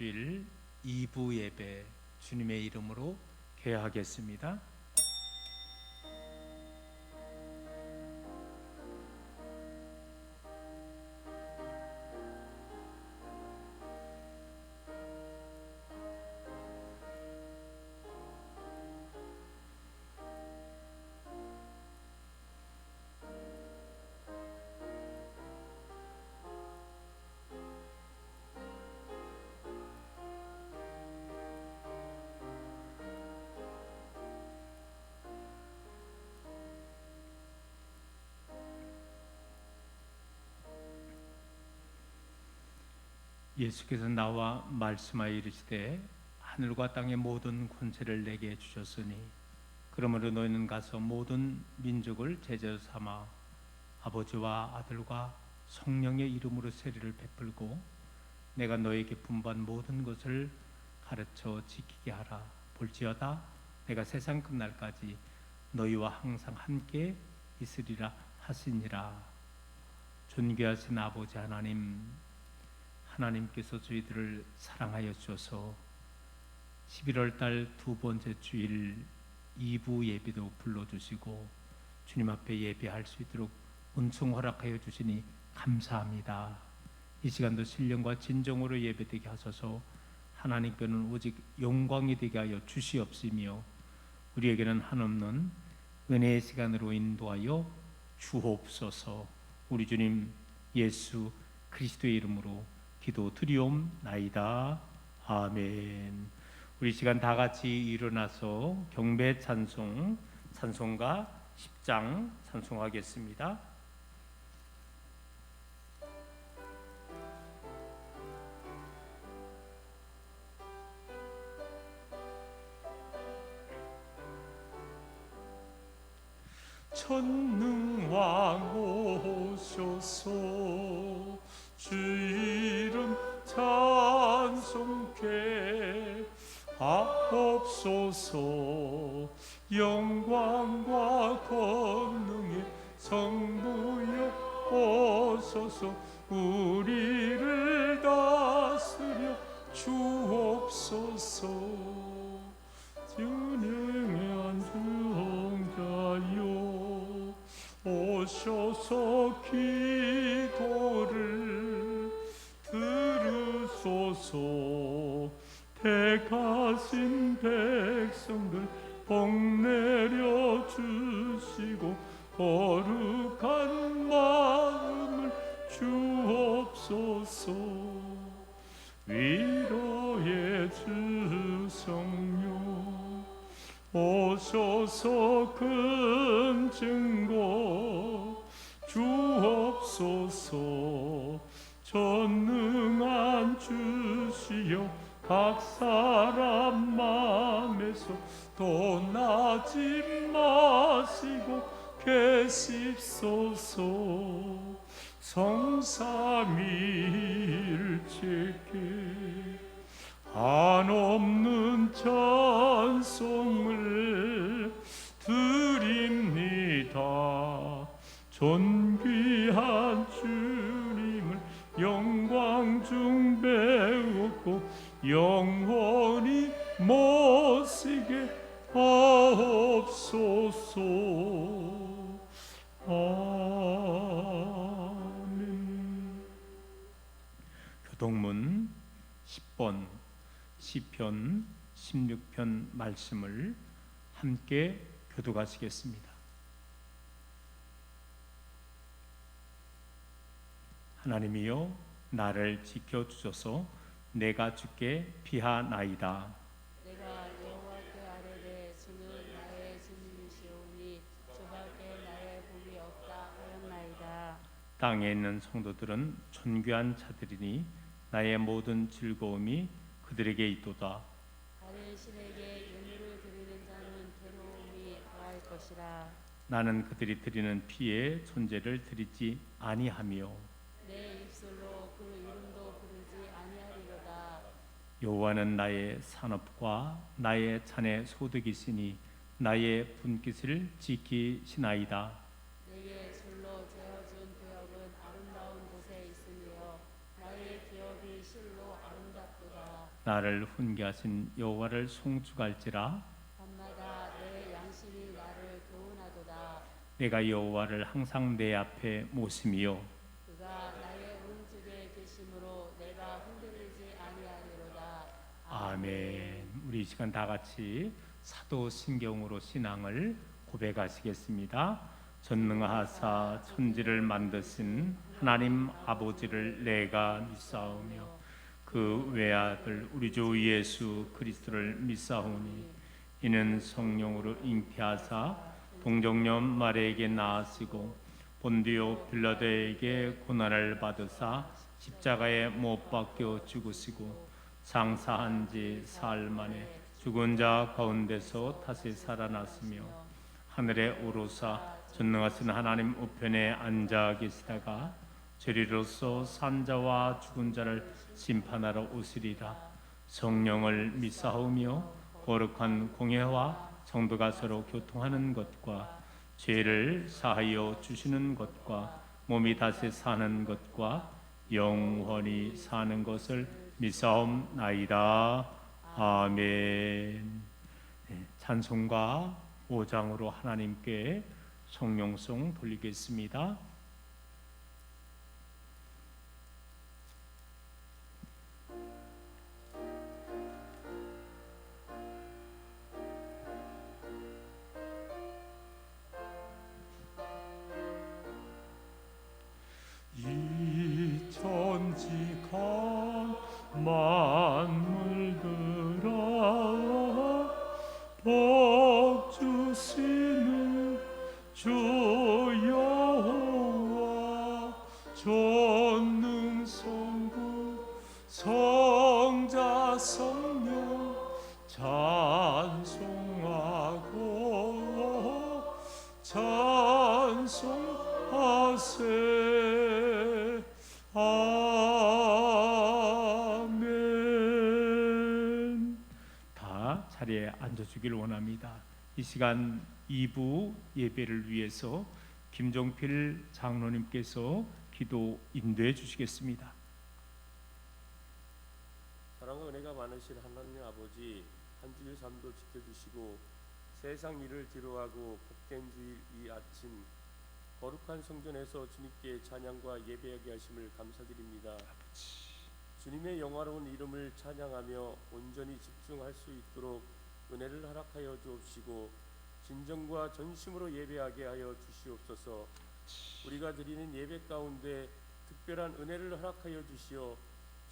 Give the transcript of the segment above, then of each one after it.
주일 2부 예배 주님의 이름으로 개하겠습니다. 예수께서 나와 말씀하여 이르시되 하늘과 땅의 모든 권세를 내게 주셨으니 그러므로 너희는 가서 모든 민족을 제자로 삼아 아버지와 아들과 성령의 이름으로 세례를 베풀고 내가 너에게 분부한 모든 것을 가르쳐 지키게 하라. 볼지어다 내가 세상 끝날까지 너희와 항상 함께 있으리라 하시니라. 존귀하신 아버지 하나님께서 저희들을 사랑하여 주셔서 11월 달 두 번째 주일 2부 예배도 불러주시고 주님 앞에 예배할 수 있도록 은총 허락하여 주시니 감사합니다. 이 시간도 신령과 진정으로 예배되게 하소서. 하나님께는 오직 영광이 되게 하여 주시옵시며 우리에게는 한없는 은혜의 시간으로 인도하여 주옵소서. 우리 주님 예수 그리스도의 이름으로 기도드리옵나이다. 아멘. 우리 시간 다 같이 일어나서 경배 찬송가 10장 찬송하겠습니다. 천능왕 오셔서 주 이름 찬송케 하옵소서. 영광과 권능의 성부여 오소서. 우리를 다스려 주옵소서. 전능한 주홍자여 오셔서 기도를 들으소서. 택하신 백성들 복 내려 주시고 거룩한 마음을 주옵소서. 위로의 주 성령 오셔서 큰 증거 주옵소서. 전능한 주시여 각 사람 마음에서 떠나지 마시고 계십소서. 성삼위일체께 한없는 찬송을 드립니다. 존귀한 주님을 영광 중 배우고 영원히 모시게 하옵소서. 아멘. 교동문 10번 시편 16편 말씀을 함께 교독하시겠습니다. 하나님이여 나를 지켜주소서. 내가 주께 피하나이다. 내가 여호와께 아뢰되 주는 나의 주님이시오니 주밖에 나의 복이 없다 하였나이다. 땅에 있는 성도들은 존귀한 자들이니 나의 모든 즐거움이 그들에게 있도다. 다른 신에게 예물을 드리는 자는 괴로움이 더할 것이라. 나는 그들이 드리는 피의 존재를 드리지 아니하며 내 입술로 그 이름도 부르지 아니하리로다. 여호와는 나의 산업과 나의 잔의 소득이시니 나의 분깃을 지키시나이다. 내게 술로 재어준 배역은 아름다운 곳에 있으며 나의 기업이 실로 아름답도다. 나를 훈계하신 여호와를 송축할지라. 밤마다 내 양심이 나를 교훈하도다. 내가 여호와를 항상 내 앞에 모심이요 그가 나의 오른쪽에 계심으로 내가 흔들리지 아니하리로다. 아멘. 우리 이 시간 다 같이 사도신경으로 신앙을 고백하시겠습니다. 전능하사 천지를 만드신 하나님 아버지를 내가 믿사오며 그 외아들 우리 주 예수 그리스도를 믿사오니 이는 성령으로 잉태하사 동정녀 마리아에게 나으시고 본디오 빌라도에게 고난을 받으사 십자가에 못 박혀 죽으시고 장사한 지 사흘 만에 죽은 자 가운데서 다시 살아났으며 하늘에 오르사 전능하신 하나님 우편에 앉아 계시다가 죄리로서 산 자와 죽은 자를 심판하러 오시리라. 성령을 믿사오며 거룩한 공예와 성도가 서로 교통하는 것과 죄를 사하여 주시는 것과 몸이 다시 사는 것과 영원히 사는 것을 믿사옵나이다. 아멘. 네, 찬송가 5장으로 하나님께 성령송 돌리겠습니다. 이 천지간 만물들아 복 주시는 주 여호와 전능성부 성자 성령 찬송하고 찬송하세. 아멘. 다 자리에 앉아주길 원합니다. 이 시간 2부 예배를 위해서 김종필 장로님께서 기도 인도해 주시겠습니다. 사랑과 은혜가 많으신 하나님 아버지, 한 주일 삶도 지켜주시고 세상 일을 뒤로하고 복된 주일 이 아침 거룩한 성전에서 주님께 찬양과 예배하게 하심을 감사드립니다. 주님의 영화로운 이름을 찬양하며 온전히 집중할 수 있도록 은혜를 허락하여 주옵시고 진정과 전심으로 예배하게 하여 주시옵소서. 우리가 드리는 예배 가운데 특별한 은혜를 허락하여 주시어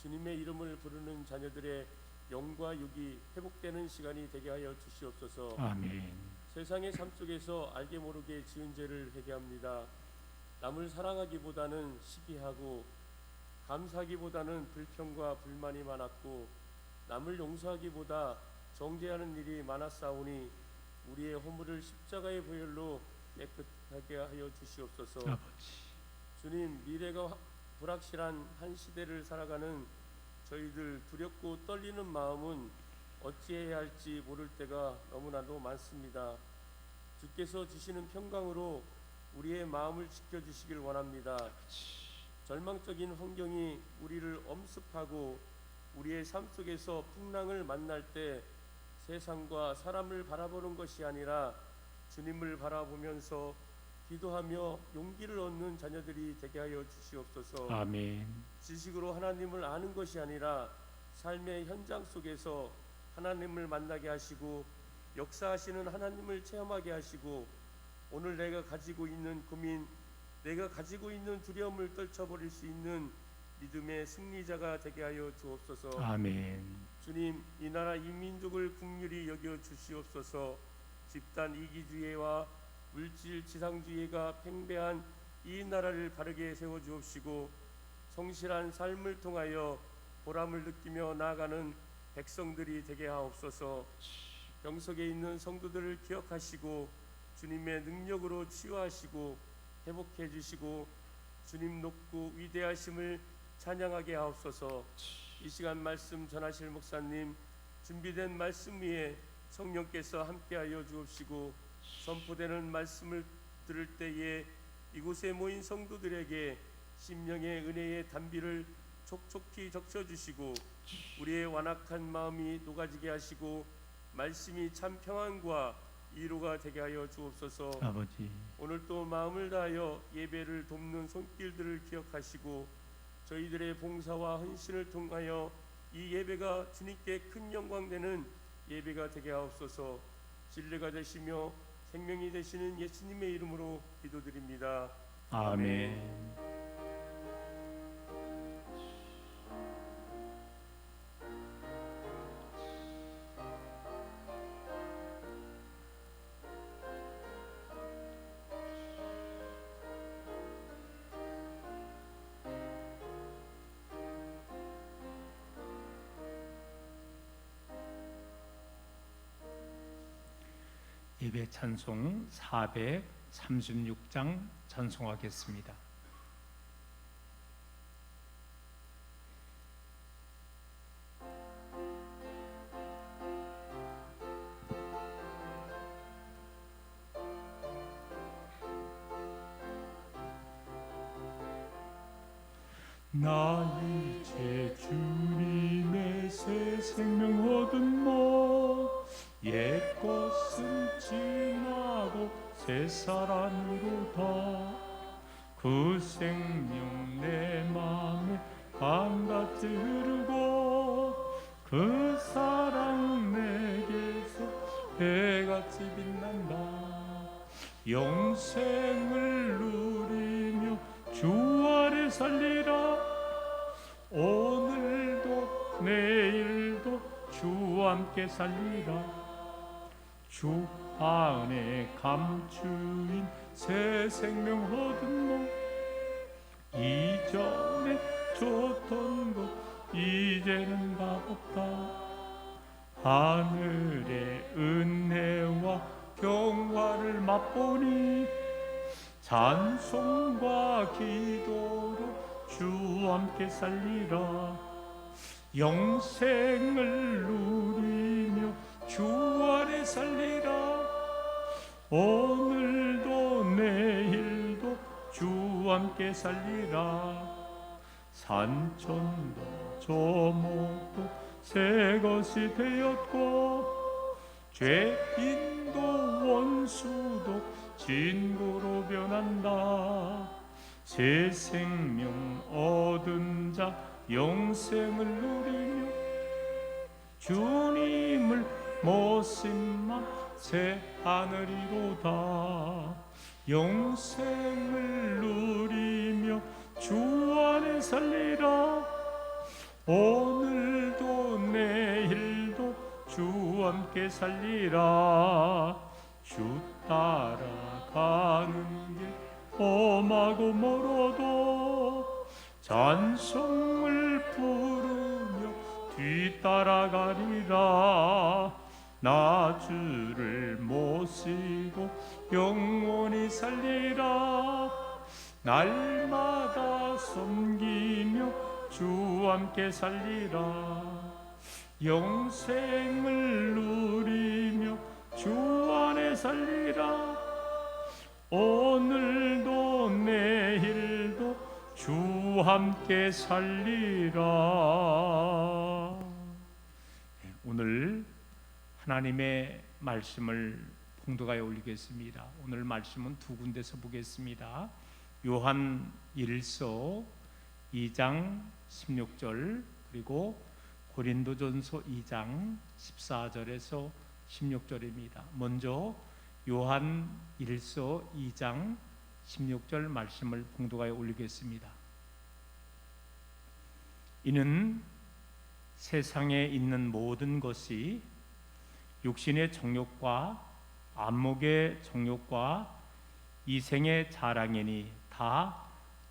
주님의 이름을 부르는 자녀들의 영과 육이 회복되는 시간이 되게 하여 주시옵소서. 아멘. 세상의 삶 속에서 알게 모르게 지은 죄를 회개합니다. 남을 사랑하기보다는 시기하고 감사하기보다는 불평과 불만이 많았고 남을 용서하기보다 정죄하는 일이 많았사오니 우리의 허물을 십자가의 보혈로 깨끗하게 하여 주시옵소서. 아버지. 주님, 미래가 불확실한 한 시대를 살아가는 저희들 두렵고 떨리는 마음은 어찌해야 할지 모를 때가 너무나도 많습니다. 주께서 주시는 평강으로 우리의 마음을 지켜주시길 원합니다. 절망적인 환경이 우리를 엄습하고 우리의 삶 속에서 풍랑을 만날 때 세상과 사람을 바라보는 것이 아니라 주님을 바라보면서 기도하며 용기를 얻는 자녀들이 되게 하여 주시옵소서. 아멘. 지식으로 하나님을 아는 것이 아니라 삶의 현장 속에서 하나님을 만나게 하시고 역사하시는 하나님을 체험하게 하시고 오늘 내가 가지고 있는 고민, 내가 가지고 있는 두려움을 떨쳐버릴 수 있는 믿음의 승리자가 되게 하여 주옵소서. 아멘. 주님, 이 나라 이 민족을 긍휼히 여겨 주시옵소서. 집단 이기주의와 물질 지상주의가 팽배한 이 나라를 바르게 세워 주옵시고 성실한 삶을 통하여 보람을 느끼며 나아가는 백성들이 되게 하옵소서. 병석에 있는 성도들을 기억하시고 주님의 능력으로 치유하시고 회복해 주시고 주님 높고 위대하심을 찬양하게 하옵소서. 이 시간 말씀 전하실 목사님 준비된 말씀 위에 성령께서 함께하여 주옵시고 선포되는 말씀을 들을 때에 이곳에 모인 성도들에게 심령의 은혜의 단비를 촉촉히 적셔주시고 우리의 완악한 마음이 녹아지게 하시고 말씀이 참 평안과 위로가 되게 하여 주옵소서. 아버지, 오늘 또 마음을 다하여 예배를 돕는 손길들을 기억하시고 저희들의 봉사와 헌신을 통하여 이 예배가 주님께 큰 영광 되는 예배가 되게 하옵소서. 진리가 되시며 생명이 되시는 예수님의 이름으로 기도드립니다. 아멘. 예배 찬송 436장 찬송하겠습니다. 나 이제 주님의 새 생명 얻은 옛것은 지나고 새 사람으로다. 그 생명 내 맘에 강같이 흐르고 그 사랑 내게서 해같이 빛난다. 영생을 누리며 주 아래 살리라. 오늘도 내일도 주 함께 살리라. 주 안에 감추인 새 생명 얻은 이전에 줬던 것 이제는 값없다. 하늘의 은혜와 평화를 맛보니 찬송과 기도로 주 함께 살리라. 영생을 누리며 주 아래 살리라. 오늘도 내일도 주 함께 살리라. 산천도 조목도 새 것이 되었고 죄인도 원수도 친구로 변한다. 새 생명 얻은 자 영생을 누리며 주님을 모심만 새 하늘이로다. 영생을 누리며 주 안에 살리라. 오늘도 내일도 주 함께 살리라. 주 따라가는 길 험하고 멀어도 찬송을 부르며 뒤따라가리라. 나 주를 모시고 영원히 살리라. 날마다 섬기며 주 함께 살리라. 영생을 누리며 주 안에 살리라. 오늘도 내일도 주 함께 살리라. 오늘 하나님의 말씀을 봉독하여 올리겠습니다. 오늘 말씀은 두 군데서 보겠습니다. 요한 1서 2장 16절 그리고 고린도전서 2장 14절에서 16절입니다. 먼저 요한 1서 2장 16절 말씀을 봉독하여 올리겠습니다. 이는 세상에 있는 모든 것이 육신의 정욕과 안목의 정욕과 이생의 자랑이니 다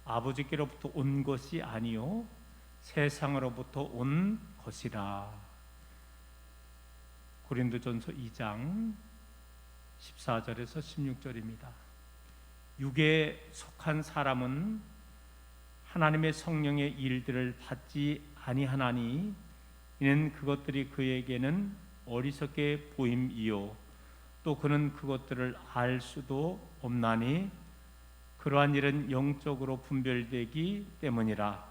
아버지께로부터 온 것이 아니요 세상으로부터 온 것이라. 고린도전서 2장 14절에서 16절입니다. 육에 속한 사람은 하나님의 성령의 일들을 받지 아니하나니 이는 그것들이 그에게는 어리석게 보임이요 또 그는 그것들을 알 수도 없나니 그러한 일은 영적으로 분별되기 때문이라.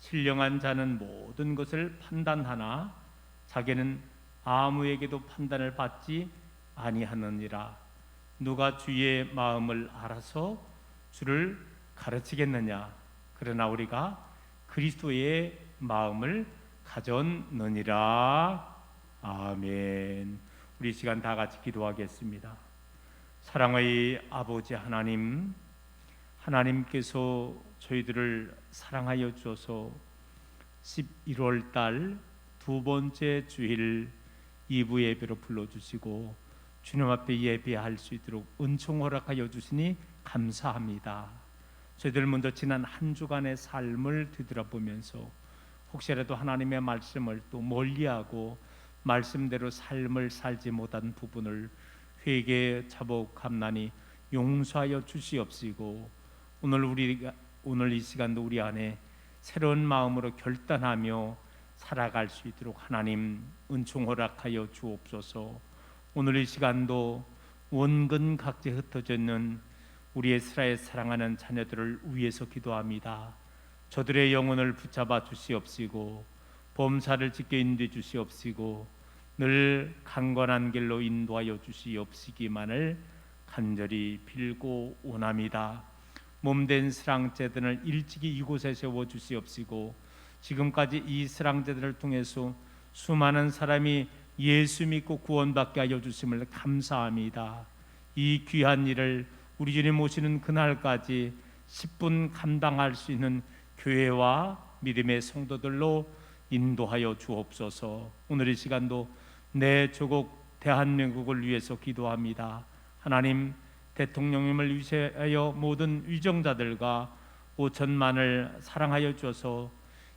신령한 자는 모든 것을 판단하나 자기는 아무에게도 판단을 받지 아니하느니라. 누가 주의 마음을 알아서 주를 가르치겠느냐? 그러나 우리가 그리스도의 마음을 가졌느니라. 아멘. 우리 시간 다 같이 기도하겠습니다. 사랑의 아버지 하나님, 하나님께서 저희들을 사랑하여 주셔서 11월 달 두 번째 주일 2부 예배로 불러주시고 주님 앞에 예배할 수 있도록 은총 허락하여 주시니 감사합니다. 저희들 먼저 지난 한 주간의 삶을 뒤돌아보면서 혹시라도 하나님의 말씀을 또 멀리하고 말씀대로 삶을 살지 못한 부분을 회개 자복함나니 용서하여 주시옵시고 오늘 이 시간도 우리 안에 새로운 마음으로 결단하며 살아갈 수 있도록 하나님 은총 허락하여 주옵소서. 오늘 이 시간도 원근 각지에 흩어져 있는 우리 이스라엘 사랑하는 자녀들을 위해서 기도합니다. 저들의 영혼을 붙잡아 주시옵시고 범사를 지켜 인도해 주시옵시고 늘 강건한 길로 인도하여 주시옵시기만을 간절히 빌고 원합니다. 몸된 스랑제들을 일찍이 이곳에 세워 주시옵시고 지금까지 이 스랑제들을 통해서 수많은 사람이 예수 믿고 구원받게 하여 주심을 감사합니다. 이 귀한 일을 우리 주님 오시는 그날까지 10분 감당할 수 있는 교회와 믿음의 성도들로 인도하여 주옵소서. 오늘 이 시간도 내 조국 대한민국을 위해서 기도합니다. 하나님, 대통령님을 위하여 모든 위정자들과 5천만을 사랑하여 주셔서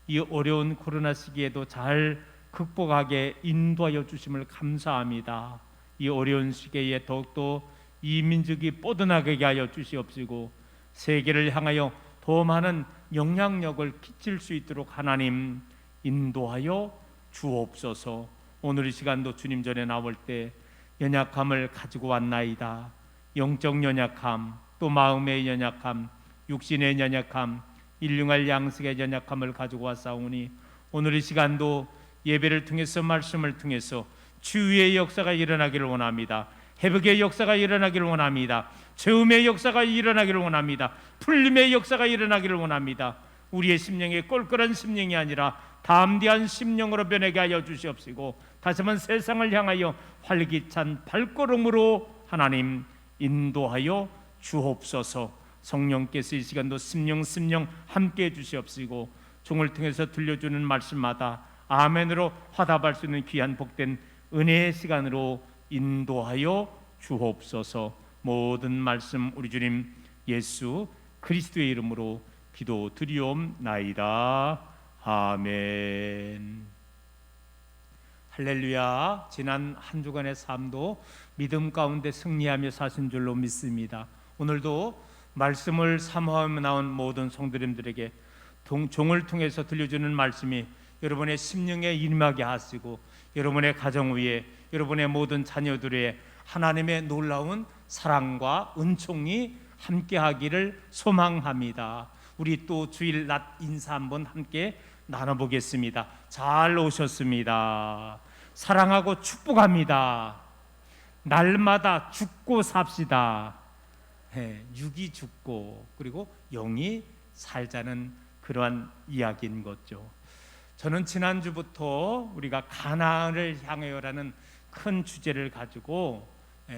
이 어려운 코로나 시기에도 잘 극복하게 인도하여 주심을 감사합니다. 이 어려운 시기에 더욱더 이 민족이 뻗어나가게 하여 주시옵시고 세계를 향하여 더 많은 영향력을 끼칠 수 있도록 하나님 인도하여 주옵소서. 오늘 이 시간도 주님 전에 나올 때 연약함을 가지고 왔나이다. 영적 연약함, 또 마음의 연약함, 육신의 연약함, 일용할 양식의 연약함을 가지고 왔사오니 오늘 이 시간도 예배를 통해서 말씀을 통해서 치유의 역사가 일어나기를 원합니다. 회복의 역사가 일어나기를 원합니다. 재움의 역사가 일어나기를 원합니다. 풀림의 역사가 일어나기를 원합니다. 우리의 심령이 꼴꼴한 심령이 아니라 담대한 심령으로 변하게 하여 주시옵시고 다시 한번 세상을 향하여 활기찬 발걸음으로 하나님 인도하여 주옵소서. 성령께서 이 시간도 심령 함께해 주시옵시고 종을 통해서 들려주는 말씀마다 아멘으로 화답할 수 있는 귀한 복된 은혜의 시간으로 인도하여 주옵소서. 모든 말씀 우리 주님 예수 그리스도의 이름으로 기도드리옵나이다. 아멘. 할렐루야. 지난 한 주간의 삶도 믿음 가운데 승리하며 사신 줄로 믿습니다. 오늘도 말씀을 사모하며 나온 모든 성도님들에게 종을 통해서 들려주는 말씀이 여러분의 심령에 임하게 하시고 여러분의 가정 위에 여러분의 모든 자녀들의 하나님의 놀라운 사랑과 은총이 함께하기를 소망합니다. 우리 또 주일 낮 인사 한번 함께 나눠보겠습니다. 잘 오셨습니다. 사랑하고 축복합니다. 날마다 죽고 삽시다. 육이 죽고 그리고 영이 살자는 그러한 이야기인 거죠. 저는 지난주부터 우리가 가나안을 향하여라는 큰 주제를 가지고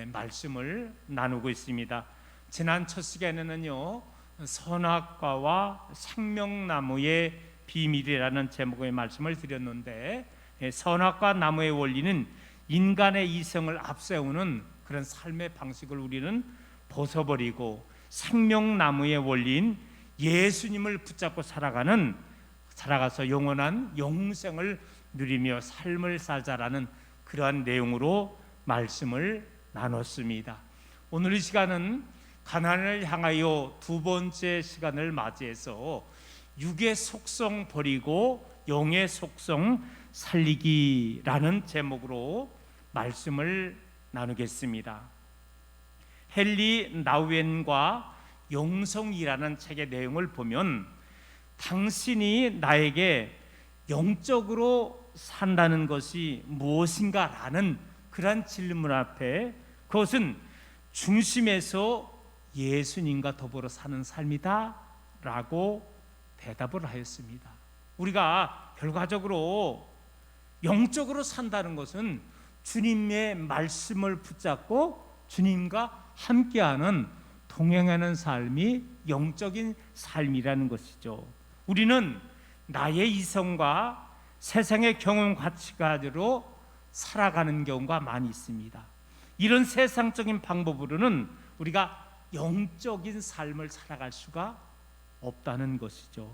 말씀을 나누고 있습니다. 지난 첫 시간에는요 선악과와 생명나무의 비밀이라는 제목의 말씀을 드렸는데 선악과 나무의 원리는 인간의 이성을 앞세우는 그런 삶의 방식을 우리는 벗어버리고 생명나무의 원리인 예수님을 붙잡고 살아가서 영원한 영생을 누리며 삶을 살자라는 그러한 내용으로 말씀을 나눴습니다. 오늘 이 시간은 가나안을 향하여 두 번째 시간을 맞이해서 육의 속성 버리고 영의 속성 살리기라는 제목으로 말씀을 나누겠습니다. 헨리 나우엔과 영성이라는 책의 내용을 보면 당신이 나에게 영적으로 산다는 것이 무엇인가라는 그런 질문 앞에 그것은 중심에서 예수님과 더불어 사는 삶이다 라고 대답을 하였습니다. 우리가 결과적으로 영적으로 산다는 것은 주님의 말씀을 붙잡고 주님과 함께하는 동행하는 삶이 영적인 삶이라는 것이죠. 우리는 나의 이성과 세상의 경험 가치관으로 살아가는 경우가 많이 있습니다. 이런 세상적인 방법으로는 우리가 영적인 삶을 살아갈 수가 없다는 것이죠.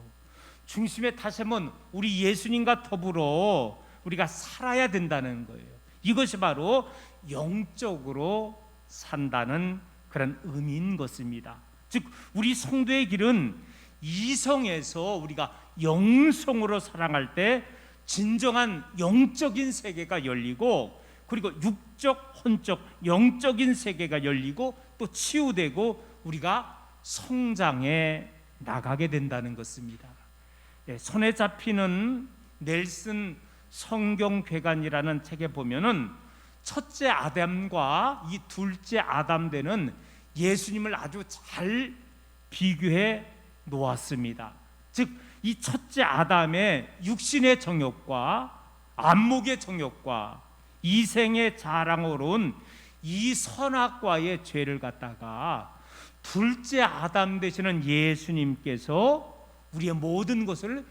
중심에 다시 한번 우리 예수님과 더불어 우리가 살아야 된다는 거예요. 이것이 바로 영적으로 산다는 그런 의미인 것입니다. 즉 우리 성도의 길은 이성에서 우리가 영성으로 살아갈 때 진정한 영적인 세계가 열리고, 그리고 육적, 혼적, 영적인 세계가 열리고 또 치유되고 우리가 성장해 나가게 된다는 것입니다. 손에 잡히는 넬슨 성경궤관이라는 책에 보면은 첫째 아담과 이 둘째 아담 되는 예수님을 아주 잘 비교해 놓았습니다. 즉 이 첫째 아담의 육신의 정욕과 안목의 정욕과 이생의 자랑으로 온 이 선악과의 죄를 갖다가 둘째 아담 되시는 예수님께서 우리의 모든 것을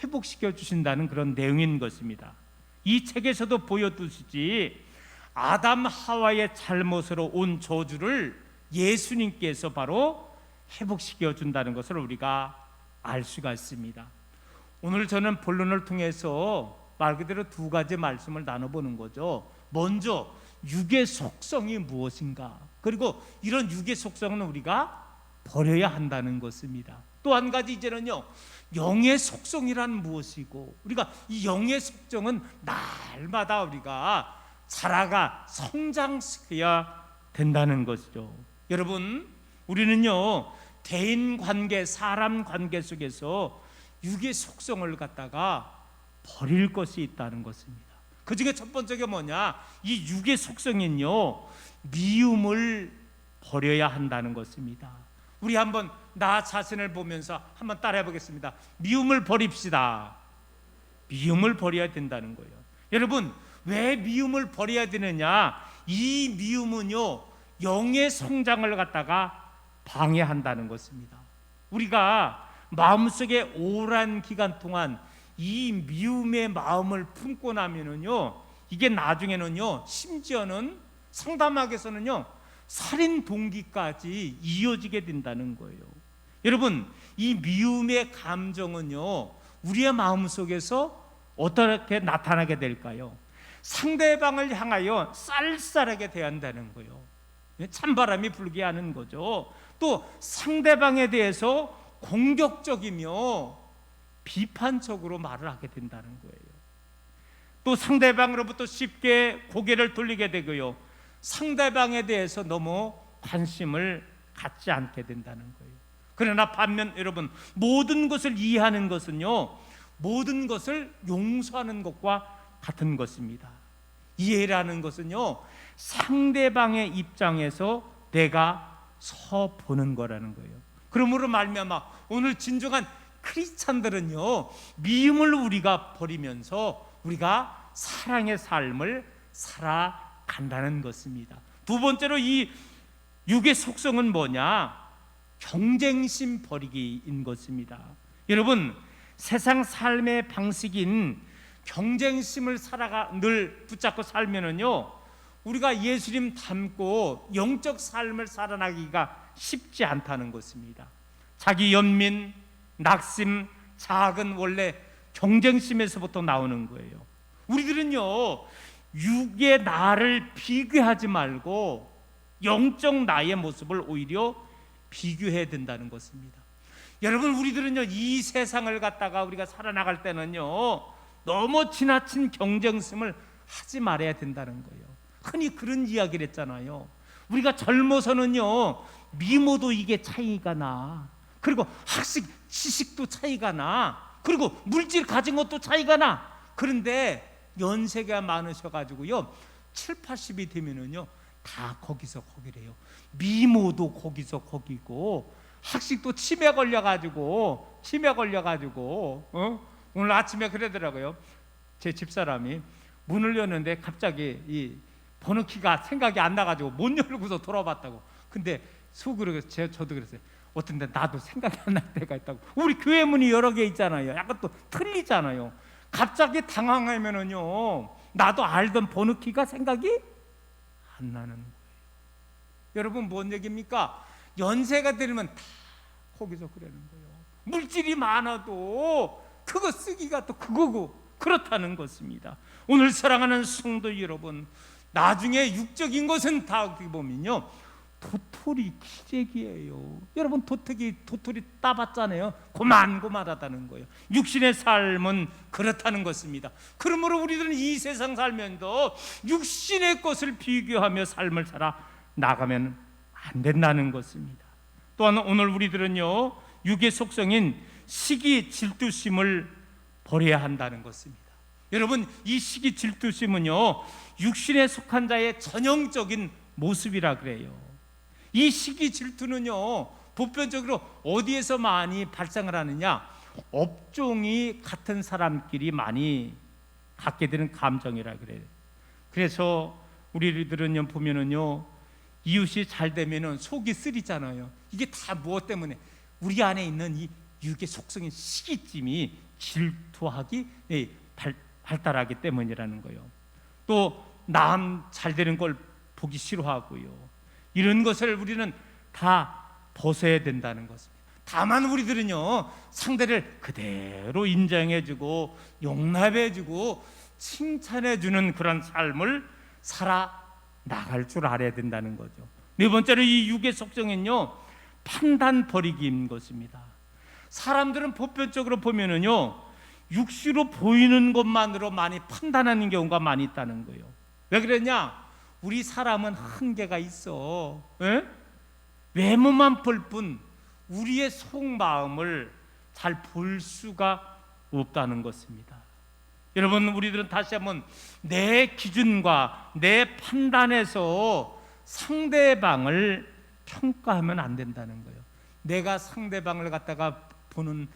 회복시켜 주신다는 그런 내용인 것입니다. 이 책에서도 보여두시지 아담 하와의 잘못으로 온 저주를 예수님께서 바로 회복시켜 준다는 것을 우리가 알 수가 있습니다. 오늘 저는 본론을 통해서 말 그대로 두 가지 말씀을 나눠보는 거죠. 먼저 육의 속성이 무엇인가, 그리고 이런 육의 속성은 우리가 버려야 한다는 것입니다. 또 한 가지 이제는요, 영의 속성이란 무엇이고, 우리가 이 영의 속성은 날마다 우리가 자라가 성장시켜야 된다는 것이죠. 여러분, 우리는요 대인관계, 사람 관계 속에서 육의 속성을 갖다가 버릴 것이 있다는 것입니다. 그 중에 첫 번째가 뭐냐, 이 육의 속성은요 미움을 버려야 한다는 것입니다. 우리 한번 나 자신을 보면서 한번 따라해 보겠습니다. 미움을 버립시다. 미움을 버려야 된다는 거예요. 여러분, 왜 미움을 버려야 되느냐? 이 미움은요 영의 성장을 갖다가 방해한다는 것입니다. 우리가 마음속에 오랜 기간 동안 이 미움의 마음을 품고 나면은요, 이게 나중에는요, 심지어는 상담학에서는요 살인 동기까지 이어지게 된다는 거예요. 여러분, 이 미움의 감정은요 우리의 마음속에서 어떻게 나타나게 될까요? 상대방을 향하여 쌀쌀하게 대한다는 거예요. 찬바람이 불게 하는 거죠. 또 상대방에 대해서 공격적이며 비판적으로 말을 하게 된다는 거예요. 또 상대방으로부터 쉽게 고개를 돌리게 되고요, 상대방에 대해서 너무 관심을 갖지 않게 된다는 거예요. 그러나 반면 여러분, 모든 것을 이해하는 것은요 모든 것을 용서하는 것과 같은 것입니다. 이해라는 것은요 상대방의 입장에서 내가 서 보는 거라는 거예요. 그러므로 말미암아 오늘 진정한 크리스찬들은요 미움을 우리가 버리면서 우리가 사랑의 삶을 살아간다는 것입니다. 두 번째로 이 육의 속성은 뭐냐? 경쟁심 버리기인 것입니다. 여러분, 세상 삶의 방식인 경쟁심을 늘 붙잡고 살면은요 우리가 예수님 닮고 영적 삶을 살아나기가 쉽지 않다는 것입니다. 자기 연민, 낙심, 자학은 원래 경쟁심에서부터 나오는 거예요. 우리들은요 육의 나를 비교하지 말고 영적 나의 모습을 오히려 비교해야 된다는 것입니다. 여러분, 우리들은요 이 세상을 갖다가 우리가 살아나갈 때는요 너무 지나친 경쟁심을 하지 말아야 된다는 거예요. 흔히 그런 이야기를 했잖아요. 우리가 젊어서는요 미모도 이게 차이가 나, 그리고 학식 지식도 차이가 나. 그리고 물질 가진 것도 차이가 나. 그런데 연세가 많으셔가지고요 7, 80이 되면은요 다 거기서 거기래요. 미모도 거기서 거기고, 학식도 치매 걸려가지고 오늘 아침에 그러더라고요. 제 집사람이 문을 여는데 갑자기 이 번호키가 생각이 안 나가지고 못 열고서 돌아봤다고. 근데 속으로 저도 그랬어요. 어떤 데 나도 생각이 안 날 때가 있다고. 우리 교회 문이 여러 개 있잖아요. 약간 또 틀리잖아요. 갑자기 당황하면은요 나도 알던 번호키가 생각이 안 나는 거예요. 여러분 뭔 얘기입니까? 연세가 들면 다 거기서 그러는 거예요. 물질이 많아도 그거 쓰기가 또 그거고 그렇다는 것입니다. 오늘 사랑하는 성도 여러분, 나중에 육적인 것은 다 어떻게 보면요 도토리 기재기예요. 여러분 도토리 따봤잖아요. 고만고만하다는 거예요. 육신의 삶은 그렇다는 것입니다. 그러므로 우리들은 이 세상 살면서 육신의 것을 비교하며 삶을 살아 나가면 안 된다는 것입니다. 또한 오늘 우리들은요 육의 속성인 시기 질투심을 버려야 한다는 것입니다. 여러분 이 시기 질투심은요 육신에 속한 자의 전형적인 모습이라 그래요. 이 시기 질투는요 보편적으로 어디에서 많이 발생을 하느냐, 업종이 같은 사람끼리 많이 갖게 되는 감정이라 그래요. 그래서 우리들은요 보면은요 이웃이 잘 되면은 속이 쓰리잖아요. 이게 다 무엇 때문에? 우리 안에 있는 이 육의 속성인 시기심이 질투하기 발달하기 때문이라는 거예요. 또 남 잘 되는 걸 보기 싫어하고요. 이런 것을 우리는 다 벗어야 된다는 것입니다. 다만 우리들은요 상대를 그대로 인정해주고 용납해주고 칭찬해주는 그런 삶을 살아 나갈 줄 알아야 된다는 거죠. 네 번째로 이 육의 속성은요 판단 버리기인 것입니다. 사람들은 보편적으로 보면은요 육시로 보이는 것만으로 많이 판단하는 경우가 많이 있다는 거예요. 왜 그러냐? 우리 사람은 한계가 있어. 에? 외모만 볼 뿐 우리의 속마음을 잘 볼 수가 없다는 것입니다. 여러분 우리들은 다시 한번 내 기준과 내 판단에서 상대방을 평가하면 안 된다는 거예요. 내가 상대방을 갖다가 보는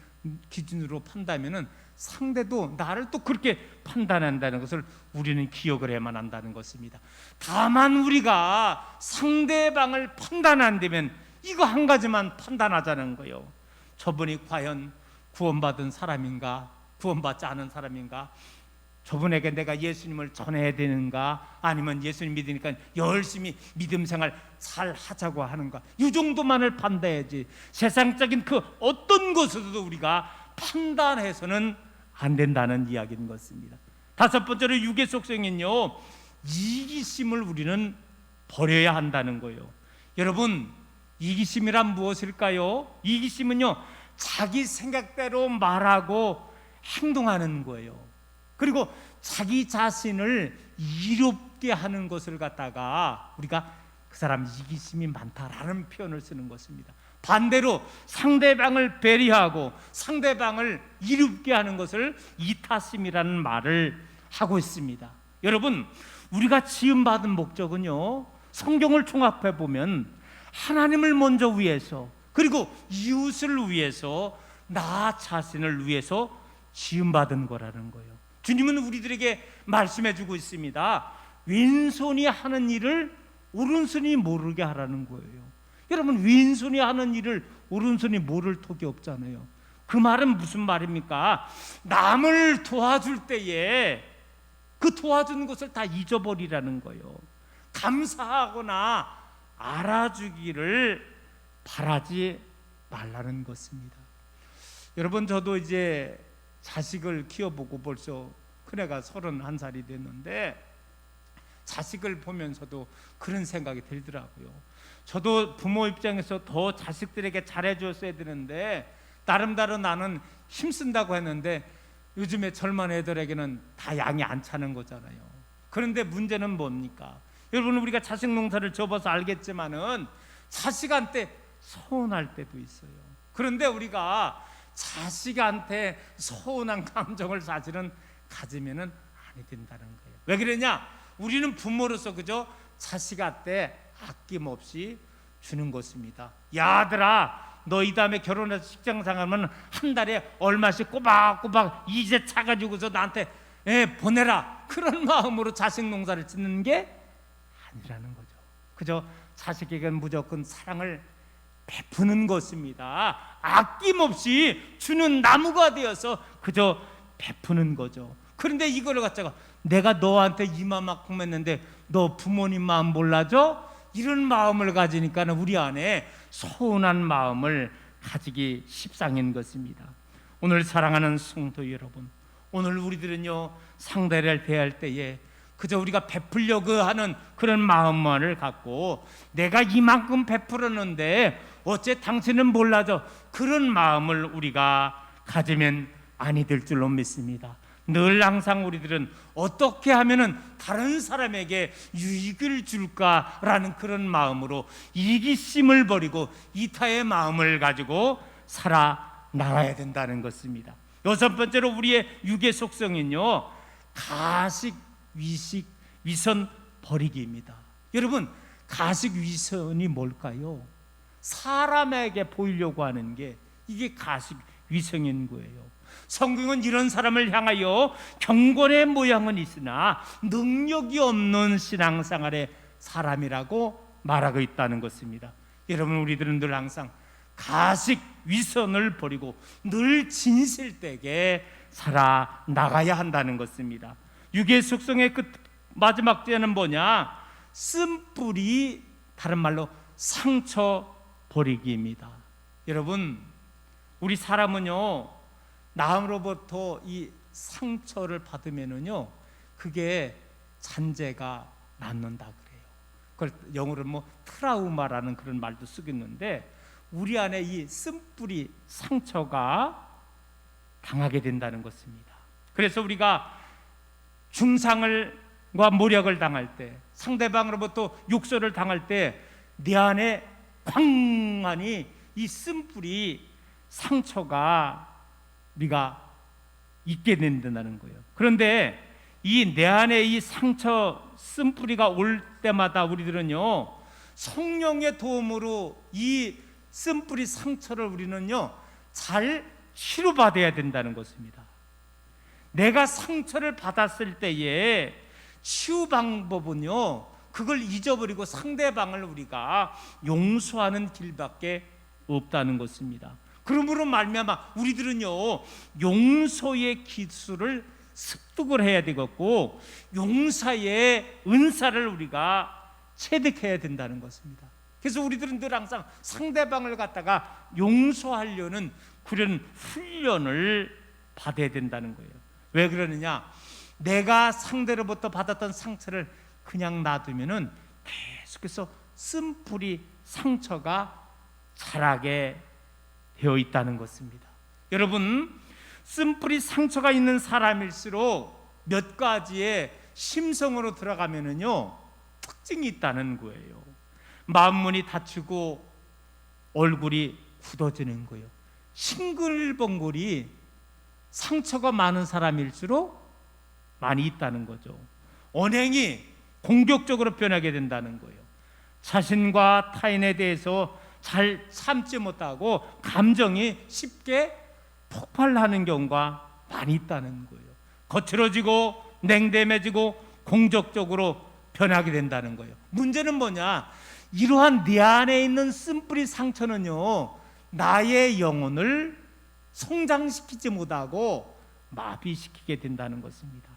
기준으로 판단하면은 상대도 나를 또 그렇게 판단한다는 것을 우리는 기억을 해야만 한다는 것입니다. 다만 우리가 상대방을 판단 안 되면 이거 한 가지만 판단하자는 거예요. 저분이 과연 구원받은 사람인가, 구원받지 않은 사람인가, 저분에게 내가 예수님을 전해야 되는가, 아니면 예수님 믿으니까 열심히 믿음 생활 잘 하자고 하는가, 이 정도만을 판단해야지 세상적인 그 어떤 것으로도 우리가 판단해서는 안 된다는 이야기인 것입니다. 다섯 번째로 육의 속성은요 이기심을 우리는 버려야 한다는 거예요. 여러분 이기심이란 무엇일까요? 이기심은요 자기 생각대로 말하고 행동하는 거예요. 그리고 자기 자신을 이롭게 하는 것을 갖다가 우리가 그 사람 이기심이 많다라는 표현을 쓰는 것입니다. 반대로 상대방을 배려하고 상대방을 이롭게 하는 것을 이타심이라는 말을 하고 있습니다. 여러분 우리가 지음받은 목적은요 성경을 종합해 보면 하나님을 먼저 위해서, 그리고 이웃을 위해서, 나 자신을 위해서 지음받은 거라는 거예요. 주님은 우리들에게 말씀해 주고 있습니다. 왼손이 하는 일을 오른손이 모르게 하라는 거예요. 여러분 왼손이 하는 일을 오른손이 모를 턱이 없잖아요. 그 말은 무슨 말입니까? 남을 도와줄 때에 그 도와주는 것을 다 잊어버리라는 거예요. 감사하거나 알아주기를 바라지 말라는 것입니다. 여러분 저도 이제 자식을 키워보고 벌써 큰애가 31살이 됐는데 자식을 보면서도 그런 생각이 들더라고요. 저도 부모 입장에서 더 자식들에게 잘해줬어야 되는데 나름대로 나는 힘쓴다고 했는데 요즘에 젊은 애들에게는 다 양이 안 차는 거잖아요. 그런데 문제는 뭡니까? 여러분 우리가 자식 농사를 접어서 알겠지만은 자식한테 서운할 때도 있어요. 그런데 우리가 자식한테 서운한 감정을 사실은 가지면은 아니 된다는 거예요. 왜 그러냐? 우리는 부모로서 그저 자식한테 아낌없이 주는 것입니다. 야 아들아, 너 이 다음에 결혼해서 직장 생활하면 한 달에 얼마씩 꼬박꼬박 이제 차가지고서 나한테 보내라. 그런 마음으로 자식 농사를 짓는 게 아니라는 거죠. 그저 자식에게 무조건 사랑을 베푸는 것입니다. 아낌없이 주는 나무가 되어서 그저 베푸는 거죠. 그런데 이거를 갖다가 내가 너한테 이만큼 했는데 너 부모님 마음 몰라줘? 이런 마음을 가지니까는 우리 안에 서운한 마음을 가지기 십상인 것입니다. 오늘 사랑하는 성도 여러분, 오늘 우리들은요 상대를 대할 때에 그저 우리가 베풀려고 하는 그런 마음만을 갖고 내가 이만큼 베풀었는데 어째 당신은 몰라줘, 그런 마음을 우리가 가지면 아니 될 줄로 믿습니다. 늘 항상 우리들은 어떻게 하면은 다른 사람에게 유익을 줄까라는 그런 마음으로 이기심을 버리고 이타의 마음을 가지고 살아나가야 된다는 것입니다. 여섯 번째로 우리의 육의 속성은요 가식, 위식, 위선 버리기입니다. 여러분, 가식, 위선이 뭘까요? 사람에게 보이려고 하는 게 이게 가식, 위선인 거예요. 성경은 이런 사람을 향하여 경건의 모양은 있으나 능력이 없는 신앙생활의 사람이라고 말하고 있다는 것입니다. 여러분, 우리들은 늘 항상 가식, 위선을 버리고 늘 진실되게 살아나가야 한다는 것입니다. 육의 속성의 끝 마지막 죄는 뭐냐? 쓴뿌리, 다른 말로 상처 버리기입니다. 여러분, 우리 사람은요 남으로부터 이 상처를 받으면은요 그게 잔재가 낫는다 그래요. 그걸 영어로 트라우마라는 그런 말도 쓰겠는데 우리 안에 이 쓴뿌리 상처가 당하게 된다는 것입니다. 그래서 우리가 중상과 모략을 당할 때, 상대방으로부터 욕설을 당할 때 내 안에 광만이 이 쓴뿌리 상처가 우리가 있게 된다는 거예요. 그런데 이 내 안에 이 상처 쓴뿌리가 올 때마다 우리들은요 성령의 도움으로 이 쓴뿌리 상처를 우리는요 잘 치료받아야 된다는 것입니다. 내가 상처를 받았을 때에 치유 방법은요 그걸 잊어버리고 상대방을 우리가 용서하는 길밖에 없다는 것입니다. 그러므로 말미암아 우리들은요 용서의 기술을 습득을 해야 되겠고 용서의 은사를 우리가 체득해야 된다는 것입니다. 그래서 우리들은 늘 항상 상대방을 갖다가 용서하려는 그런 훈련을 받아야 된다는 거예요. 왜 그러느냐? 내가 상대로부터 받았던 상처를 그냥 놔두면은 계속해서 쓴뿌리 상처가 자라게 되어 있다는 것입니다. 여러분, 쓴뿌리 상처가 있는 사람일수록 몇 가지의 심성으로 들어가면은요 특징이 있다는 거예요. 마음문이 닫히고 얼굴이 굳어지는 거예요. 싱글벙글이 상처가 많은 사람일수록 많이 있다는 거죠. 언행이 공격적으로 변하게 된다는 거예요. 자신과 타인에 대해서 잘 참지 못하고 감정이 쉽게 폭발하는 경우가 많이 있다는 거예요. 거칠어지고 냉담해지고 공격적으로 변하게 된다는 거예요. 문제는 뭐냐? 이러한 내 안에 있는 쓴뿌리 상처는요 나의 영혼을 성장시키지 못하고 마비시키게 된다는 것입니다.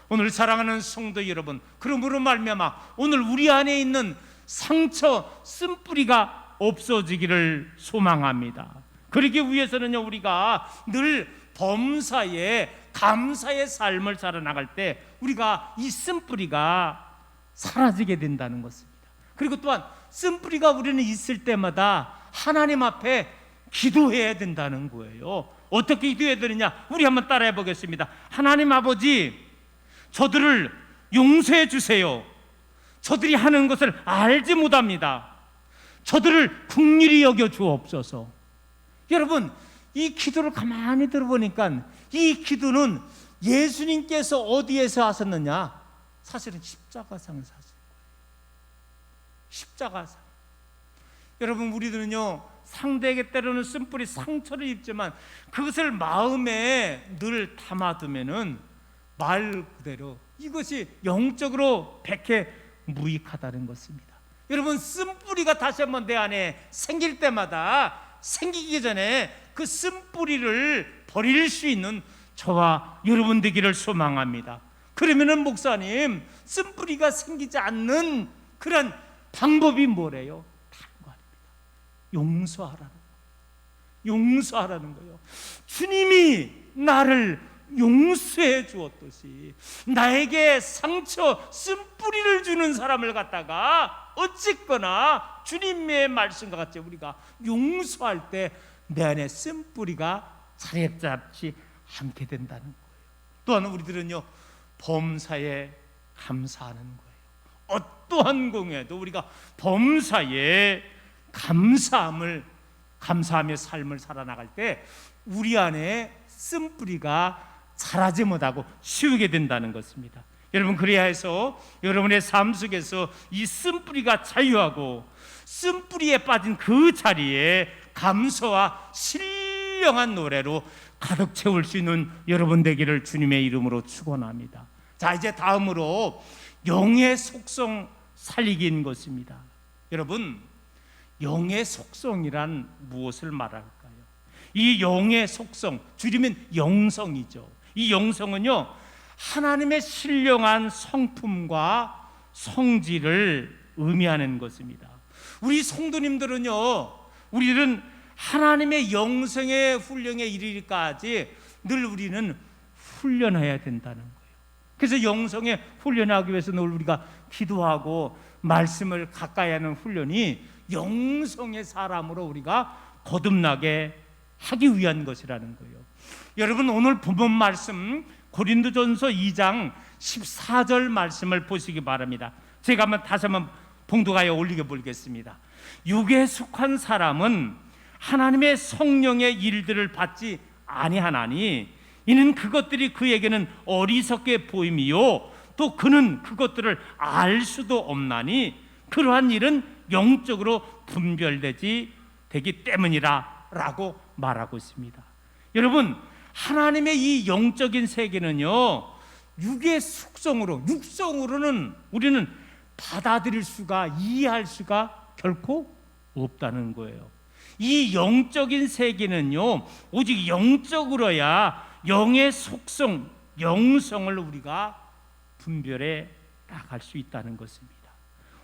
오늘 사랑하는 성도 여러분, 그러므로 말미암아 오늘 우리 안에 있는 상처 쓴뿌리가 없어지기를 소망합니다. 그러기 위해서는요 우리가 늘 범사에 감사의 삶을 살아나갈 때 우리가 이 쓴뿌리가 사라지게 된다는 것입니다. 그리고 또한 쓴뿌리가 우리는 있을 때마다 하나님 앞에 기도해야 된다는 거예요. 어떻게 기도해야 되느냐? 우리 한번 따라해 보겠습니다. 하나님 아버지, 저들을 용서해 주세요. 저들이 하는 것을 알지 못합니다. 저들을 긍휼히 여겨 주옵소서. 여러분, 이 기도를 가만히 들어보니까 이 기도는 예수님께서 어디에서 하셨느냐? 사실은 십자가상에서 하신 거예요. 십자가상. 여러분, 우리들은요, 상대에게 때로는 쓴뿌리 상처를 입지만 그것을 마음에 늘 담아두면은 말 그대로 이것이 영적으로 백해 무익하다는 것입니다. 여러분, 쓴뿌리가 다시 한번 내 안에 생길 때마다 생기기 전에 그 쓴뿌리를 버릴 수 있는 저와 여러분 되기를 소망합니다. 그러면은 목사님, 쓴뿌리가 생기지 않는 그런 방법이 뭐래요? 다른 거 아닙니다. 용서하라는 거예요. 주님이 나를 용서해 주었듯이 나에게 상처, 쓴뿌리를 주는 사람을 갖다가 어쨌거나 주님의 말씀과 같이 우리가 용서할 때 내 안에 쓴뿌리가 자리 잡지 않게 된다는 거예요. 또한 우리들은요, 범사에 감사하는 거예요. 어떠한 공에도 우리가 범사에 감사하며 삶을 살아나갈 때 우리 안에 쓴뿌리가 자라지 못하고 치우게 된다는 것입니다. 여러분, 그래야 해서 여러분의 삶 속에서 이 쓴뿌리가 자유하고 쓴뿌리에 빠진 그 자리에 감사와 신령한 노래로 가득 채울 수 있는 여러분 되기를 주님의 이름으로 축원합니다. 자, 이제 다음으로 영의 속성 살리기인 것입니다. 여러분, 영의 속성이란 무엇을 말할까요? 이 영의 속성, 줄이면 영성이죠. 이 영성은요, 하나님의 신령한 성품과 성질을 의미하는 것입니다. 우리 성도님들은요, 우리는 하나님의 영성의 훈련에 이르기까지 늘 우리는 훈련해야 된다는 거예요. 그래서 영성에 훈련하기 위해서 늘 우리가 기도하고 말씀을 가까이 하는 훈련이 영성의 사람으로 우리가 거듭나게 하기 위한 것이라는 거예요. 여러분, 오늘 본문 말씀 고린도전서 2장 14절 말씀을 보시기 바랍니다. 제가 다시 한번 봉독하여 올리게 보겠습니다. 육에 속한 사람은 하나님의 성령의 일들을 받지 아니하나니 이는 그것들이 그에게는 어리석게 보임이요 또 그는 그것들을 알 수도 없나니 그러한 일은 영적으로 분별되기 때문이라 라고 말하고 있습니다. 여러분, 하나님의 이 영적인 세계는요, 육의 육성으로는 우리는 받아들일 수가, 이해할 수가 결코 없다는 거예요. 이 영적인 세계는요, 오직 영적으로야 영의 속성, 영성을 우리가 분별해 나갈 수 있다는 것입니다.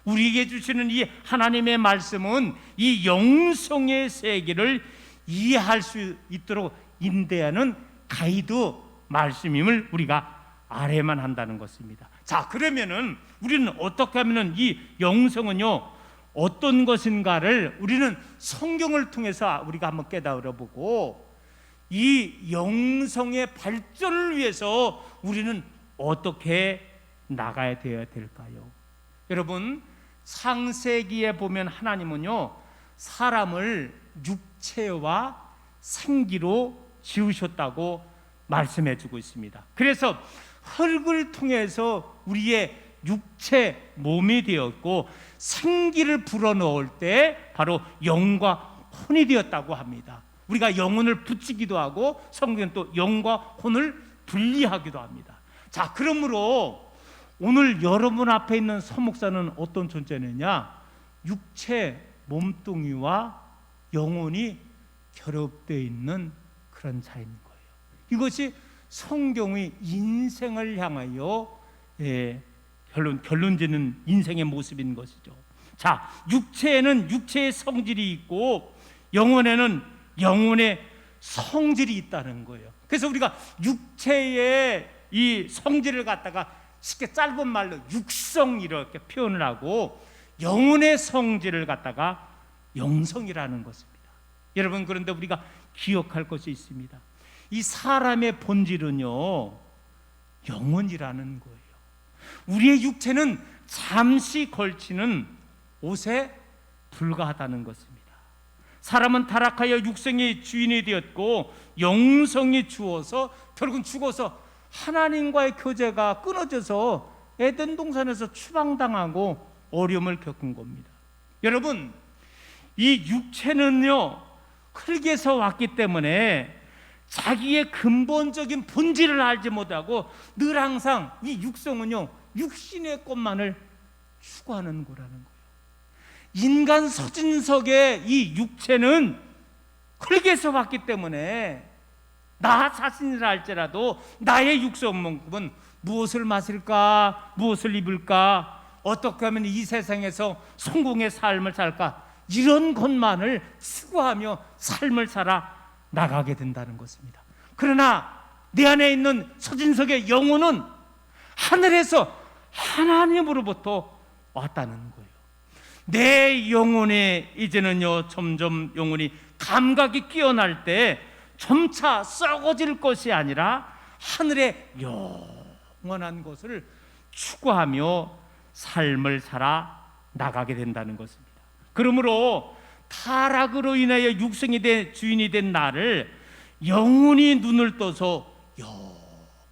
우리에게 주시는 이 하나님의 말씀은 이 영성의 세계를 이해할 수 있도록 인도하는 가이드 말씀임을 우리가 알아야만 한다는 것입니다. 자, 그러면은 우리는 어떻게 하면은 이 영성은요, 어떤 것인가를 우리는 성경을 통해서 우리가 한번 깨달아 보고 이 영성의 발전을 위해서 우리는 어떻게 나가야 되어야 될까요? 여러분, 창세기에 보면 하나님은요, 사람을 육체와 생기로 지으셨다고 말씀해 주고 있습니다. 그래서 흙을 통해서 우리의 육체 몸이 되었고 생기를 불어넣을 때 바로 영과 혼이 되었다고 합니다. 우리가 영혼을 붙이기도 하고 성경은 또 영과 혼을 분리하기도 합니다. 자, 그러므로 오늘 여러분 앞에 있는 서목사는 어떤 존재느냐? 육체 몸뚱이와 영혼이 결합되어 있는 그런 자인 거예요. 이것이 성경의 인생을 향하여 결론 짓는 인생의 모습인 것이죠. 자, 육체에는 육체의 성질이 있고 영혼에는 영혼의 성질이 있다는 거예요. 그래서 우리가 육체의 이 성질을 갖다가 쉽게 짧은 말로 육성 이렇게 표현을 하고 영혼의 성질을 갖다가 영성이라는 것입니다. 여러분, 그런데 우리가 기억할 것이 있습니다. 이 사람의 본질은요, 영혼이라는 거예요. 우리의 육체는 잠시 걸치는 옷에 불과하다는 것입니다. 사람은 타락하여 육성의 주인이 되었고 영성이 주어서 결국은 죽어서 하나님과의 교제가 끊어져서 에덴 동산에서 추방당하고 어려움을 겪은 겁니다. 여러분, 이 육체는요 흙에서 왔기 때문에 자기의 근본적인 본질을 알지 못하고 늘 항상 이 육성은요 육신의 것만을 추구하는 거라는 거예요. 인간 서진석의 이 육체는 흙에서 왔기 때문에 나 자신이라 할지라도 나의 육성만큼은 무엇을 마실까, 무엇을 입을까, 어떻게 하면 이 세상에서 성공의 삶을 살까, 이런 것만을 추구하며 삶을 살아 나가게 된다는 것입니다. 그러나 내 안에 있는 서진석의 영혼은 하늘에서 하나님으로부터 왔다는 거예요. 내 영혼에 이제는요 점점 영혼이 감각이 끼어날 때 점차 썩어질 것이 아니라 하늘의 영원한 것을 추구하며 삶을 살아 나가게 된다는 것입니다. 그러므로 타락으로 인하여 육성이 된 주인이 된 나를 영원히 눈을 떠서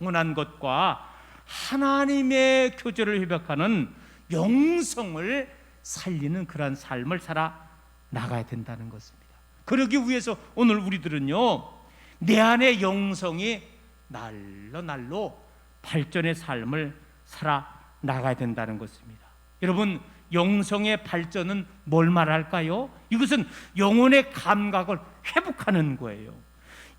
영원한 것과 하나님의 교제를 회복하는 영성을 살리는 그러한 삶을 살아 나가야 된다는 것입니다. 그러기 위해서 오늘 우리들은요 내 안의 영성이 날로 날로 발전의 삶을 살아 나가야 된다는 것입니다. 여러분, 영성의 발전은 뭘 말할까요? 이것은 영혼의 감각을 회복하는 거예요.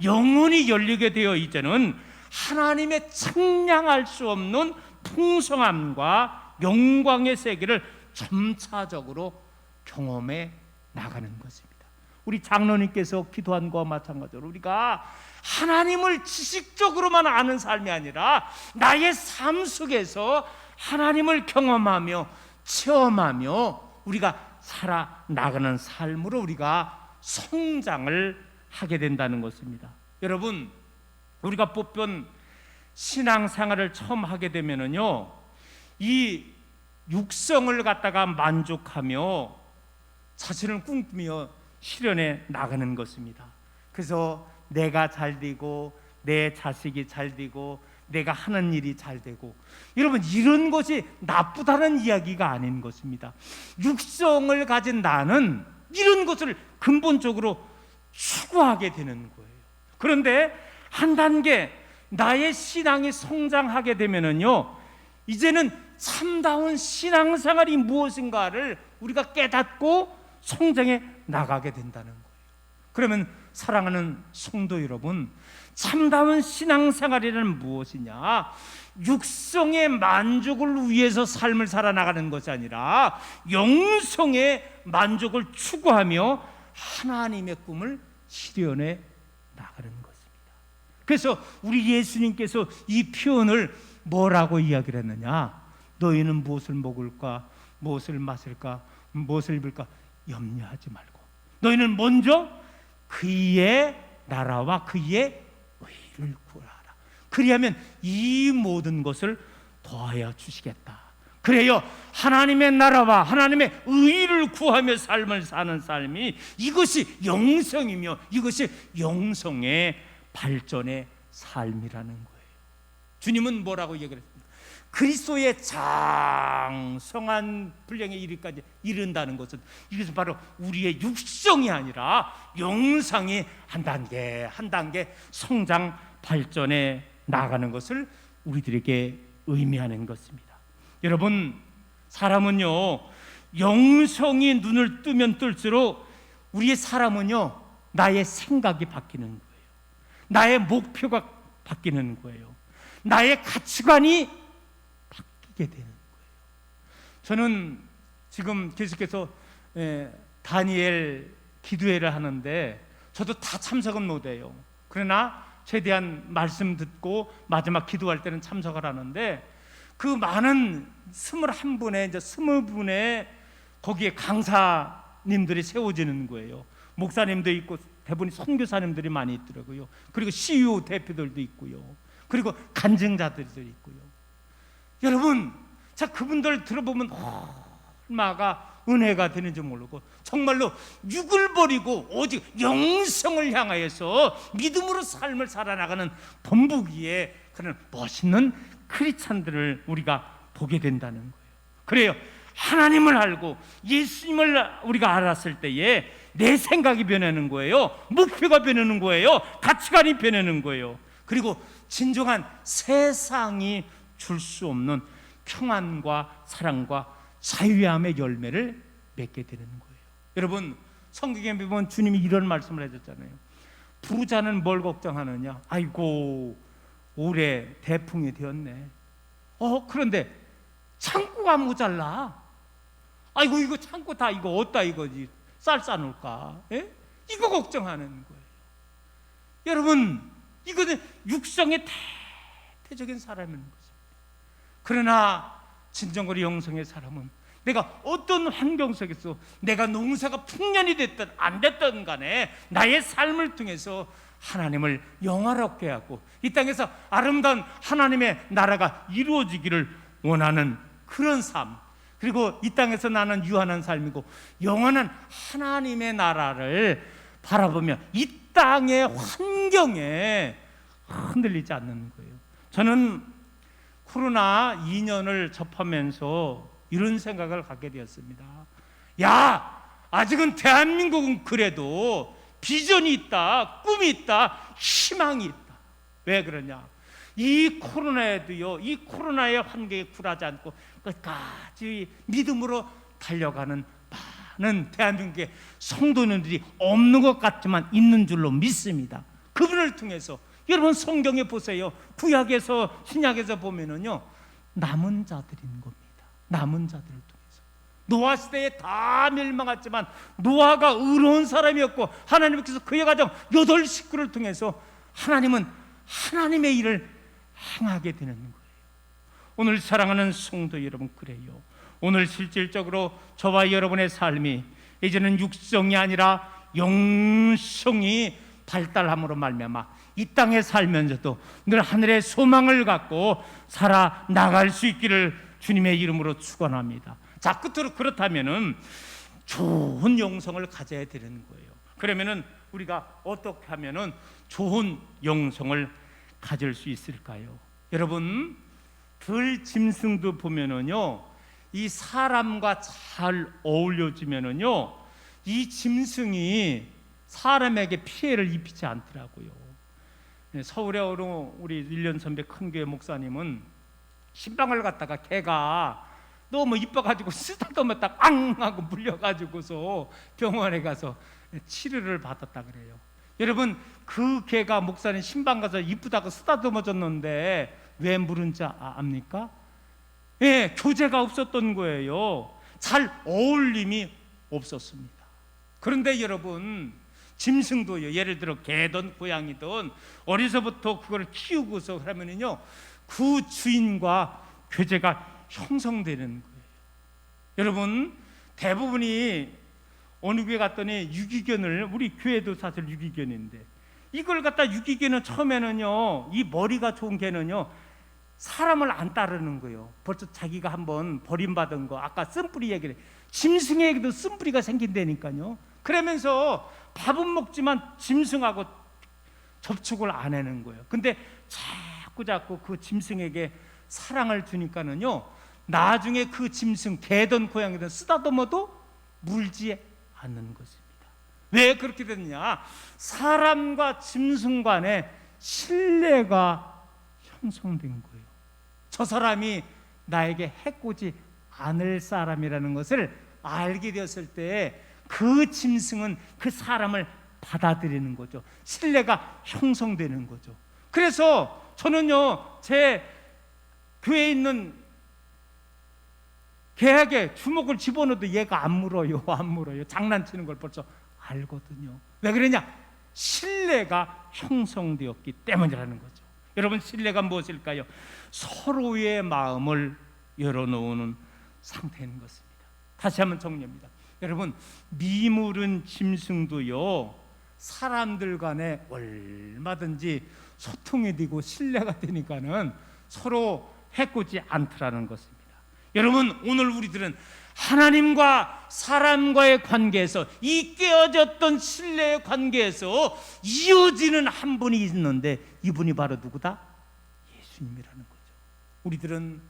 영혼이 열리게 되어 이제는 하나님의 측량할 수 없는 풍성함과 영광의 세계를 점차적으로 경험해 나가는 것입니다. 우리 장로님께서 기도한 것과 마찬가지로 우리가 하나님을 지식적으로만 아는 삶이 아니라 나의 삶 속에서 하나님을 경험하며 체험하며 우리가 살아나가는 삶으로 우리가 성장을 하게 된다는 것입니다. 여러분, 우리가 뽑힌 신앙생활을 처음 하게 되면은요 이 육성을 갖다가 만족하며 자신을 꿈꾸며 실현해 나가는 것입니다. 그래서 내가 잘 되고 내 자식이 잘 되고 내가 하는 일이 잘 되고, 여러분 이런 것이 나쁘다는 이야기가 아닌 것입니다. 육성을 가진 나는 이런 것을 근본적으로 추구하게 되는 거예요. 그런데 한 단계 나의 신앙이 성장하게 되면은요 이제는 참다운 신앙생활이 무엇인가를 우리가 깨닫고 성장해 나가게 된다는 거예요. 그러면 사랑하는 성도 여러분, 참다운 신앙생활이란 무엇이냐? 육성의 만족을 위해서 삶을 살아나가는 것이 아니라 영성의 만족을 추구하며 하나님의 꿈을 실현해 나가는 것입니다. 그래서 우리 예수님께서 이 표현을 뭐라고 이야기를 했느냐? 너희는 무엇을 먹을까, 무엇을 마실까, 무엇을 입을까 염려하지 말고 너희는 먼저 그의 나라와 그의 의를 구하라. 그리하면 이 모든 것을 더하여 주시겠다. 그래요, 하나님의 나라와 하나님의 의를 구하며 삶을 사는 삶이 이것이 영성이며 이것이 영성의 발전의 삶이라는 거예요. 주님은 뭐라고 얘기를 했습니까? 그리스도의 장성한 분량에 이르기까지 이른다는 것은 이것은 바로 우리의 육성이 아니라 영성이 한 단계 한 단계 성장 발전해 나가는 것을 우리들에게 의미하는 것입니다. 여러분, 사람은요 영성이 눈을 뜨면 뜰수록 우리의 사람은요 나의 생각이 바뀌는 거예요. 나의 목표가 바뀌는 거예요. 나의 가치관이 바뀌게 되는 거예요. 저는 지금 계속해서 다니엘 기도회를 하는데 저도 다 참석은 못해요. 그러나 최대한 말씀 듣고 마지막 기도할 때는 참석을 하는데 그 많은 21분의 이제 20분의 거기에 강사님들이 세워지는 거예요. 목사님도 있고 대부분 선교사님들이 많이 있더라고요. 그리고 CU 대표들도 있고요. 그리고 간증자들도 있고요. 여러분, 자 그분들 들어보면 얼마가 은혜가 되는지 모르고 정말로 육을 버리고 오직 영성을 향하여서 믿음으로 삶을 살아나가는 본보기에 그런 멋있는 크리스찬들을 우리가 보게 된다는 거예요. 그래요. 하나님을 알고 예수님을 우리가 알았을 때에 내 생각이 변하는 거예요. 목표가 변하는 거예요. 가치관이 변하는 거예요. 그리고 진정한 세상이 줄 수 없는 평안과 사랑과 자유함의 열매를 맺게 되는 거예요. 여러분, 성경에 보면 주님이 이런 말씀을 해줬잖아요. 부자는 뭘 걱정하느냐? 아이고, 올해 대풍이 되었네. 그런데 창고가 모자라. 아이고, 이거 창고 다 이거 어디다 이거지 쌀 싸놓을까? 예? 이거 걱정하는 거예요. 여러분, 이거는 육성의 대표적인 사람인 것입니다. 그러나 진정으로 영성의 사람은 내가 어떤 환경 속에서 내가 농사가 풍년이 됐든 안 됐든 간에 나의 삶을 통해서 하나님을 영화롭게 하고 이 땅에서 아름다운 하나님의 나라가 이루어지기를 원하는 그런 삶, 그리고 이 땅에서 나는 유한한 삶이고 영원한 하나님의 나라를 바라보며 이 땅의 환경에 흔들리지 않는 거예요. 저는 코로나 2년을 접하면서 이런 생각을 갖게 되었습니다. 야, 아직은 대한민국은 그래도 비전이 있다, 꿈이 있다, 희망이 있다. 왜 그러냐? 이 코로나에도요, 이 코로나의 환경에 굴하지 않고 끝까지 믿음으로 달려가는 많은 대한민국의 성도님들이 없는 것 같지만 있는 줄로 믿습니다. 그분을 통해서 여러분 성경에 보세요. 구약에서 신약에서 보면은요, 남은 자들인 겁니다. 남은 자들을 통해서 노아 시대에 다 멸망했지만 노아가 의로운 사람이었고 하나님께서 그의 가정 8 식구를 통해서 하나님은 하나님의 일을 행하게 되는 거예요. 오늘 사랑하는 성도 여러분, 그래요. 오늘 실질적으로 저와 여러분의 삶이 이제는 육성이 아니라 영성이 발달함으로 말미암아 이 땅에 살면서도 늘 하늘의 소망을 갖고 살아나갈 수 있기를 주님의 이름으로 축원합니다. 자, 끝으로 그렇다면은 좋은 영성을 가져야 되는 거예요. 그러면은 우리가 어떻게 하면은 좋은 영성을 가질 수 있을까요? 여러분, 들짐승도 보면은요, 이 사람과 잘 어울려지면은요, 이 짐승이 사람에게 피해를 입히지 않더라고요. 서울에 우리 1년 선배 큰 교회 목사님은 신방을 갔다가 개가 너무 이뻐가지고 쓰다듬었다 꽝 하고 물려가지고서 병원에 가서 치료를 받았다 그래요. 여러분, 그 개가 목사님 신방 가서 이쁘다고 쓰다듬어줬는데 왜 물은지 압니까? 예, 교제가 없었던 거예요. 잘 어울림이 없었습니다. 그런데 여러분, 짐승도요, 예를 들어 개든 고양이든 어려서부터 그걸 키우고서 하면은요, 그 주인과 교제가 형성되는 거예요. 여러분, 대부분이 어느 교회 갔더니 유기견을, 우리 교회도 사실 유기견인데 이걸 갖다 유기견은 처음에는요, 이 머리가 좋은 개는요 사람을 안 따르는 거예요. 벌써 자기가 한번 버림받은 거, 아까 쓴뿌리 얘기를, 짐승에게도 쓴뿌리가 생긴다니까요. 그러면서 밥은 먹지만 짐승하고 접촉을 안 하는 거예요. 근데 자꾸 그 짐승에게 사랑을 주니까는요, 나중에 그 짐승, 개든 고양이든 쓰다듬어도 물지 않는 것입니다. 왜 그렇게 됐느냐? 사람과 짐승 간의 신뢰가 형성된 거예요. 저 사람이 나에게 해코지 않을 사람이라는 것을 알게 되었을 때 그 짐승은 그 사람을 받아들이는 거죠. 신뢰가 형성되는 거죠. 그래서 저는요, 제 교회에 있는 개에게 주먹을 집어넣어도 얘가 안 물어요. 안 물어요. 장난치는 걸 벌써 알거든요. 왜 그러냐? 신뢰가 형성되었기 때문이라는 거죠. 여러분, 신뢰가 무엇일까요? 서로의 마음을 열어놓는 상태인 것입니다. 다시 한번 정리합니다. 여러분, 미물은 짐승도요, 사람들 간에 얼마든지 소통이 되고 신뢰가 되니까는 서로 해코지 않더라는 것입니다. 여러분, 오늘 우리들은 하나님과 사람과의 관계에서, 이 깨어졌던 신뢰의 관계에서 이어지는 한 분이 있는데, 이분이 바로 누구다? 예수님이라는 거죠. 우리들은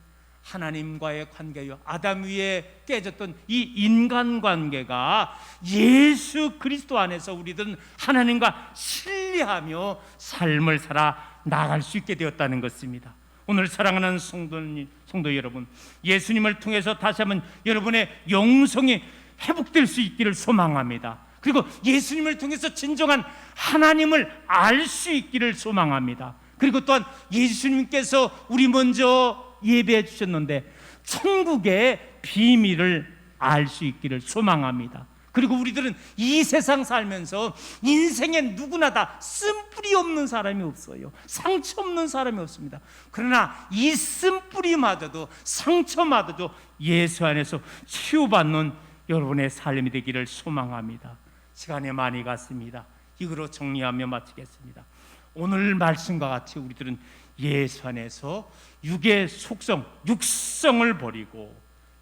하나님과의 관계요, 아담 위에 깨졌던 이 인간관계가 예수 그리스도 안에서 우리들은 하나님과 신뢰하며 삶을 살아 나갈 수 있게 되었다는 것입니다. 오늘 사랑하는 성도 여러분, 예수님을 통해서 다시 한번 여러분의 영성이 회복될 수 있기를 소망합니다. 그리고 예수님을 통해서 진정한 하나님을 알 수 있기를 소망합니다. 그리고 또한 예수님께서 우리 먼저 예배해 주셨는데 천국의 비밀을 알 수 있기를 소망합니다. 그리고 우리들은 이 세상 살면서 인생에 누구나 다 쓴뿌리 없는 사람이 없어요. 상처 없는 사람이 없습니다. 그러나 이 쓴뿌리마저도, 상처마저도 예수 안에서 치유받는 여러분의 삶이 되기를 소망합니다. 시간이 많이 갔습니다. 이거로 정리하며 마치겠습니다. 오늘 말씀과 같이 우리들은 예수 안에서 육의 속성, 육성을 버리고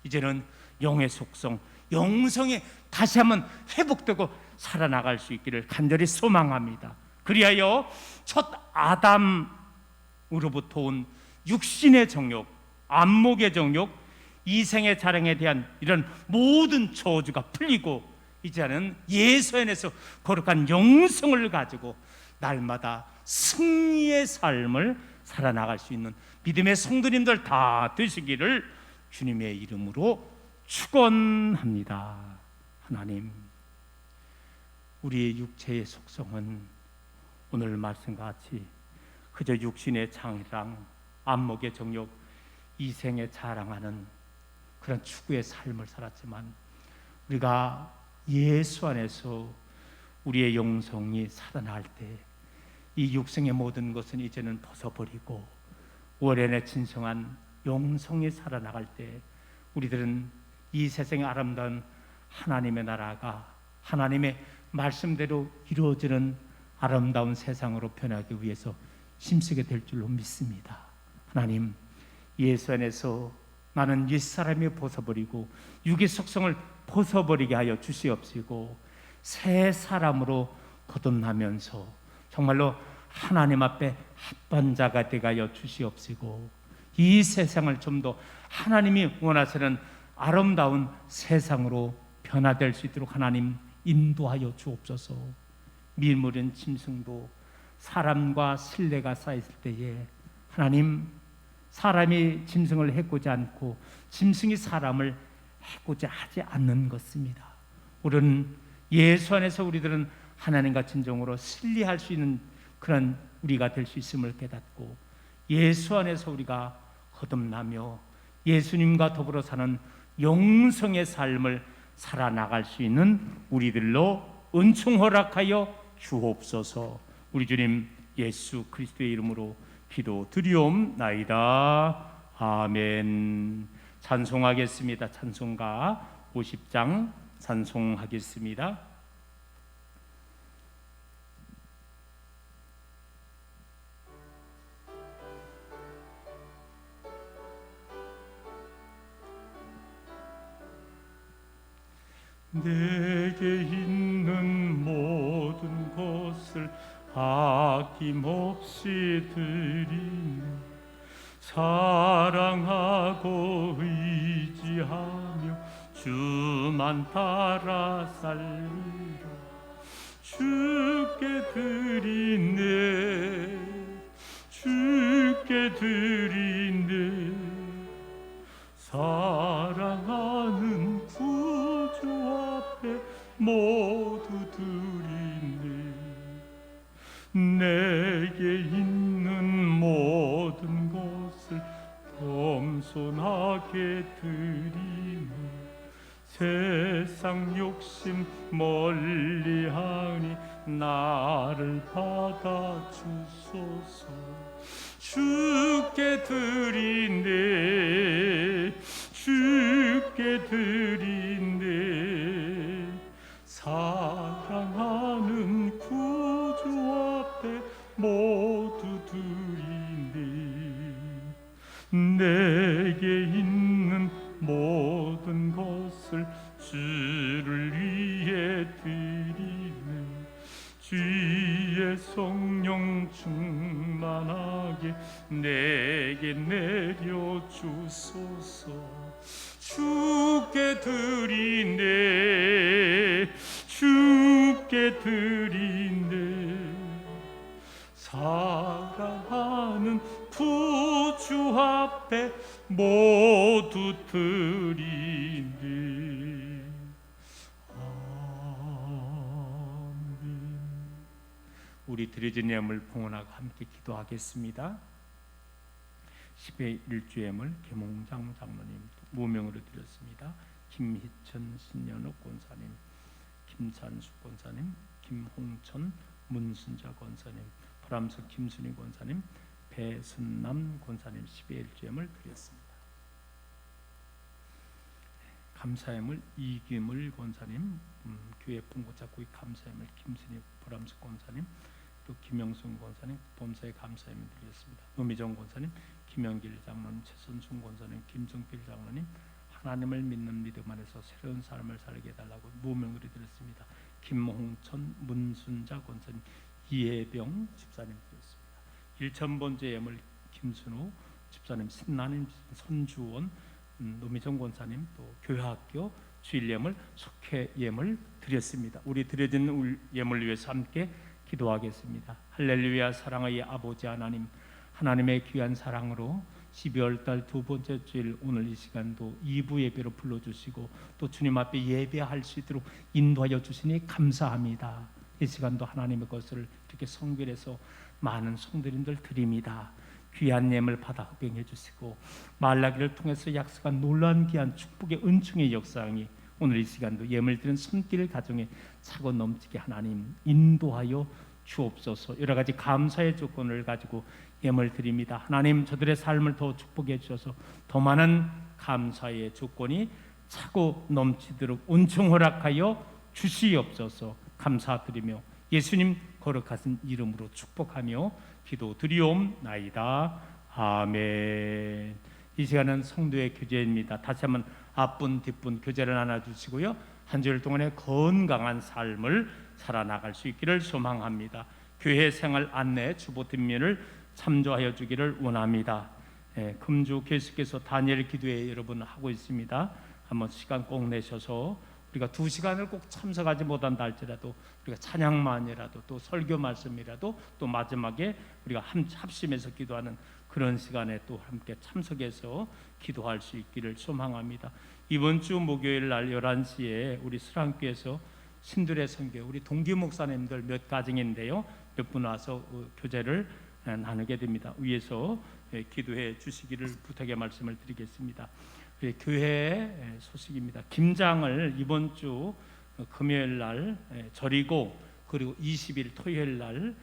이제는 영의 속성, 영성이 다시 한번 회복되고 살아나갈 수 있기를 간절히 소망합니다. 그리하여 첫 아담으로부터 온 육신의 정욕, 안목의 정욕, 이생의 자랑에 대한 이런 모든 저주가 풀리고 이제는 예수 안에서 거룩한 영성을 가지고 날마다 승리의 삶을 살아나갈 수 있는 믿음의 성도님들 다 되시기를 주님의 이름으로 축원합니다. 하나님, 우리의 육체의 속성은 오늘 말씀과 같이 그저 육신의 장애랑 안목의 정욕, 이생에 자랑하는 그런 추구의 삶을 살았지만 우리가 예수 안에서 우리의 영성이 살아날 때 이 육성의 모든 것은 이제는 벗어버리고 원래의 진정한 영성이 살아나갈 때 우리들은 이 세상의 아름다운 하나님의 나라가 하나님의 말씀대로 이루어지는 아름다운 세상으로 변하기 위해서 힘쓰게 될 줄로 믿습니다. 하나님, 예수 안에서 나는 옛사람이 벗어버리고 육의 속성을 벗어버리게 하여 주시옵시고 새 사람으로 거듭나면서 정말로 하나님 앞에 합한 자가 되게 하여 주시옵시고 이 세상을 좀 더 하나님이 원하시는 아름다운 세상으로 변화될 수 있도록 하나님 인도하여 주옵소서. 밀물은 짐승도 사람과 신뢰가 쌓였을 때에 하나님, 사람이 짐승을 해코지 않고 짐승이 사람을 해코지 하지 않는 것입니다. 우리는 예수 안에서 우리들은 하나님과 진정으로 신뢰할 수 있는 그런 우리가 될 수 있음을 깨닫고 예수 안에서 우리가 거듭나며 예수님과 더불어 사는 영성의 삶을 살아나갈 수 있는 우리들로 은총 허락하여 주옵소서. 우리 주님 예수 그리스도의 이름으로 기도드리옵나이다. 아멘. 찬송하겠습니다. 찬송가 50장 찬송하겠습니다. 내게 있는 모든 것을 아낌없이 드리며 사랑하고 의지하며 주만 따라 살리라. 주께 드리네, 주께 드리네. 사랑하는 구주 앞에 모두 드리네. 내게 있는 모든 것을 겸손하게 드리며 세상 욕심 멀리하니 나를 받아주소서. 주께 드리네, 주께 드리네. 사랑하는 구주 앞에 모두 드리네. 내게 있는 것을 주를 위해 드리네. 주의 성령 충만하게 내게 내려 주소서. 주께 드리네, 주께 드리네. 사랑하는 구주 앞에 모두 드리네. 아멘. 우리 드려진 예물 봉헌하고 함께 기도하겠습니다. 10회 일주예물 계몽장 장로님 무명으로 드렸습니다. 김희천 신년옥 권사님, 김찬수 권사님, 김홍천 문순자 권사님, 보람석 김순희 권사님, 배순남 권사님 10회 일주예물 드렸습니다. 감사예물 이규물 권사님, 교회 봉고자구이 감사예물 김순희 보람석 권사님, 또 김영순 권사님 범사에 감사예물 드렸습니다. 노미정 권사님, 김영길 장로님, 최선순 권사님, 김성필 장로님, 하나님을 믿는 믿음 안에서 새로운 삶을 살게 해달라고 무명으로 드렸습니다. 김홍천 문순자 권사님, 이해병 집사님 드렸습니다. 1000번째 예물 김순우 집사님, 신나님 선주원 노미정 권사님, 또 교회학교 주일 예물 속회 예물 드렸습니다. 우리 드려진 예물 위해서 함께 기도하겠습니다. 할렐루야. 사랑의 아버지 하나님, 하나님의 귀한 사랑으로 12월 달 두 번째 주일 오늘 이 시간도 2부 예배로 불러주시고 또 주님 앞에 예배할 수 있도록 인도하여 주시니 감사합니다. 이 시간도 하나님의 것을 이렇게 성결해서 많은 성도님들 드립니다. 귀한 예물 받아 흡용해 주시고 말라기를 통해서 약속한 놀라운 귀한 축복의 은총의 역사하니 오늘 이 시간도 예물 드린 손길 가정에 차고 넘치게 하나님 인도하여 주옵소서. 여러 가지 감사의 조건을 가지고 예물 드립니다. 하나님 저들의 삶을 더 축복해 주셔서 더 많은 감사의 조건이 차고 넘치도록 은총 허락하여 주시옵소서. 감사드리며 예수님 거룩하신 이름으로 축복하며 기도드리옵나이다. 아멘. 이 시간은 성도의 교제입니다. 다시 한번 앞분 뒷분 교제를 나눠주시고요. 한 주일 동안의 건강한 삶을 살아나갈 수 있기를 소망합니다. 교회 생활 안내 주보 뒷면을 참조하여 주기를 원합니다. 금주 계속해서 다니엘 기도회 여러분 하고 있습니다. 한번 시간 꼭 내셔서 우리가 2시간을 꼭 참석하지 못한다 할지라도 우리가 찬양만이라도 또 설교 말씀이라도 또 마지막에 우리가 합심해서 기도하는 그런 시간에 또 함께 참석해서 기도할 수 있기를 소망합니다. 이번 주 목요일 날 11시에 우리 수랑교에서 신들의 선교 우리 동기 목사님들 몇 가정인데요. 몇 분 와서 교제를 나누게 됩니다. 위에서 기도해 주시기를 부탁의 말씀을 드리겠습니다. 교회 소식입니다. 김장을 이번 주 금요일 날 절이고 그리고 20일 토요일 날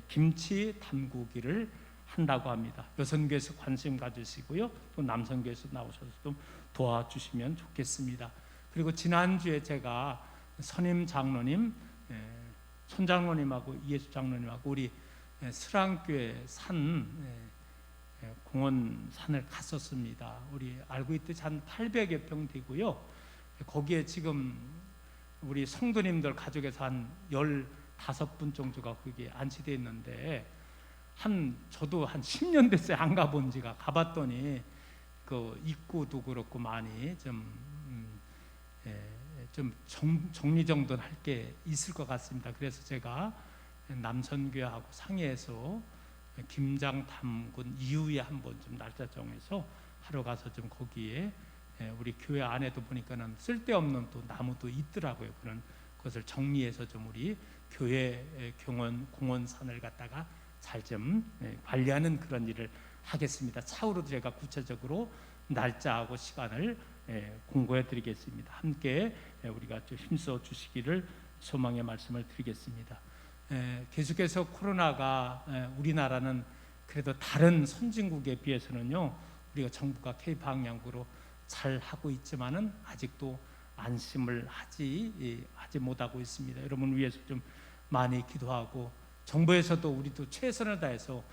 김치 담그기를 한다고 합니다. 여성교에서 관심 가지시고요. 또 남성교에서 나오셔서 좀 도와주시면 좋겠습니다. 그리고 지난주에 제가 선임 장로님, 손장로님하고 이예수 장로님하고 우리 스랑교회 산 공원 산을 갔었습니다. 우리 알고 있듯이 한 800여 평 되고요. 거기에 지금 우리 성도님들 가족에서 한 15분 정도가 거기에 안치되어 있는데 저도 한 10년 됐어요. 안 가본 지가. 가봤더니 그 입구도 그렇고 많이 좀 정리정돈할 게 있을 것 같습니다. 그래서 제가 남선교회하고 상의해서 김장 담근 이후에 한번 좀 날짜 정해서 하러 가서 좀 거기에 우리 교회 안에도 보니까는 쓸데없는 또 나무도 있더라고요. 그런 것을 정리해서 좀 우리 교회 공원산을 갖다가 잘 좀 관리하는 그런 일을 하겠습니다. 차후로 제가 구체적으로 날짜하고 시간을 공고해 드리겠습니다. 함께 우리가 좀 힘써 주시기를 소망의 말씀을 드리겠습니다. 계속해서 코로나가 우리나라는 그래도 다른 선진국에 비해서는요, 우리가 정부가 K-방향으로 잘 하고 있지만은 아직도 안심을 하지 못하고 있습니다. 여러분 위해서 좀 많이 기도하고 정부에서도 우리도 최선을 다해서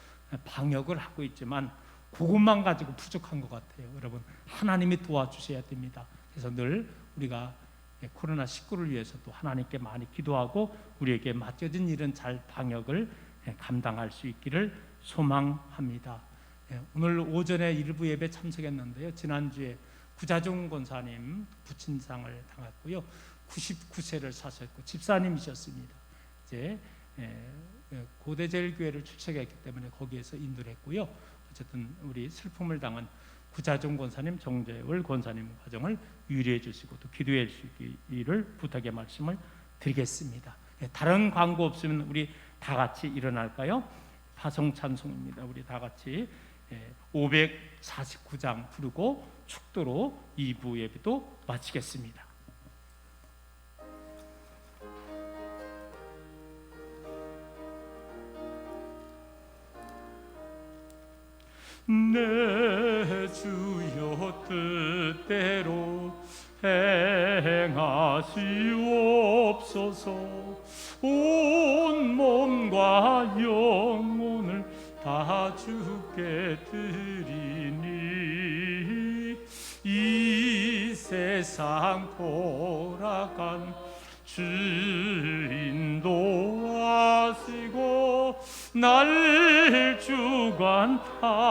방역을 하고 있지만 그것만 가지고 부족한 것 같아요. 여러분 하나님이 도와주셔야 됩니다. 그래서 늘 우리가 코로나19를 위해서도 하나님께 많이 기도하고 우리에게 맡겨진 일은 잘 방역을 감당할 수 있기를 소망합니다. 오늘 오전에 일부 예배 참석했는데요. 지난주에 구자종 권사님 부친상을 당했고요. 99세를 사셨고 집사님이셨습니다. 이제 고대제일교회를 출석했기 때문에 거기에서 인도를 했고요. 어쨌든 우리 슬픔을 당한 구자종 권사님, 정재월 권사님 가정을 위로해 주시고 또 기도해 주시기를 부탁의 말씀을 드리겠습니다. 다른 광고 없으면 우리 다 같이 일어날까요? 화성 찬송입니다. 우리 다 같이 549장 부르고 축도로 2부 예배도 마치겠습니다. 내 주여 뜻대로 행하시옵소서. 온 몸과 영혼을 다 주께 드리니 이 세상 돌아간 주인도하시고 날 주관하소서.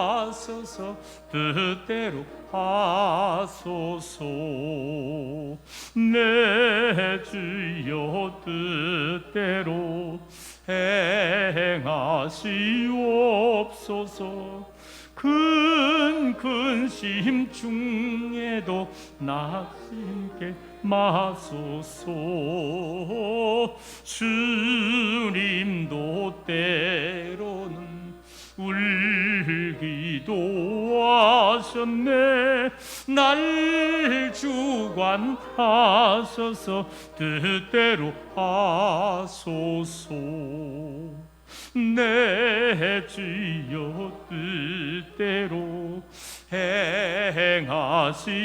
뜻대로 하소서. 내 주여 뜻대로 행하시옵소서. 큰 근심 중에도 낙심케 마소서. 주님도 때로는 울기도 하셨네. 날 주관하셔서 뜻대로 하소서. 내 주여 뜻대로 행하시옵소서.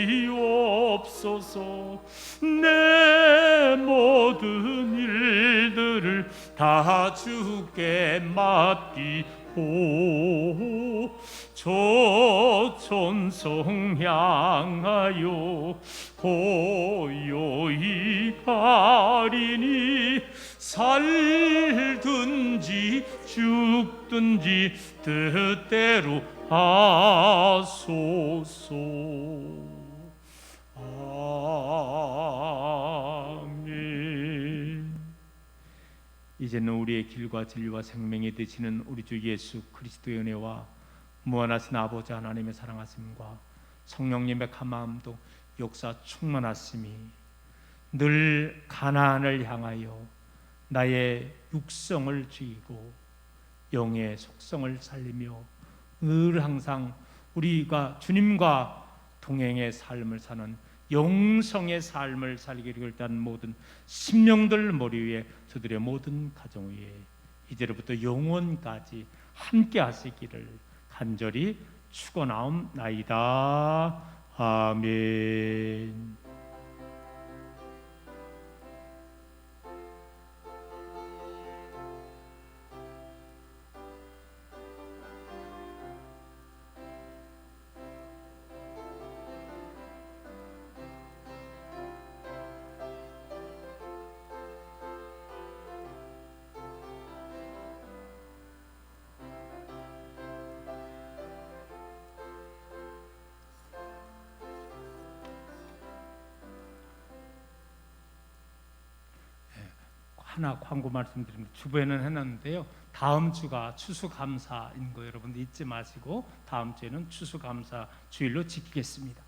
내 모든 일들을 다 주께 맡기고 저 천성 향하여 고요히 가리니 살든지 죽든지 뜻대로 하소서. 아멘. 이제는 우리의 길과 진리와 생명이 되시는 우리 주 예수 그리스도의 은혜와 무한하신 아버지 하나님의 사랑하심과 성령님의 감화함도 역사 충만하심이 늘 가나안을 향하여 나의 육성을 죽이고 영의 속성을 살리며 늘 항상 우리가 주님과 동행의 삶을 사는 영성의 삶을 살기를 일단 모든 심령들 머리 위에 저들의 모든 가정 위에 이제로부터 영원까지 함께 하시기를 간절히 축원하옵나이다. 아멘. 하나 광고 말씀드립니다. 주부에는 해놨는데요. 다음 주가 추수감사인 거 여러분들 잊지 마시고 다음 주에는 추수감사 주일로 지키겠습니다.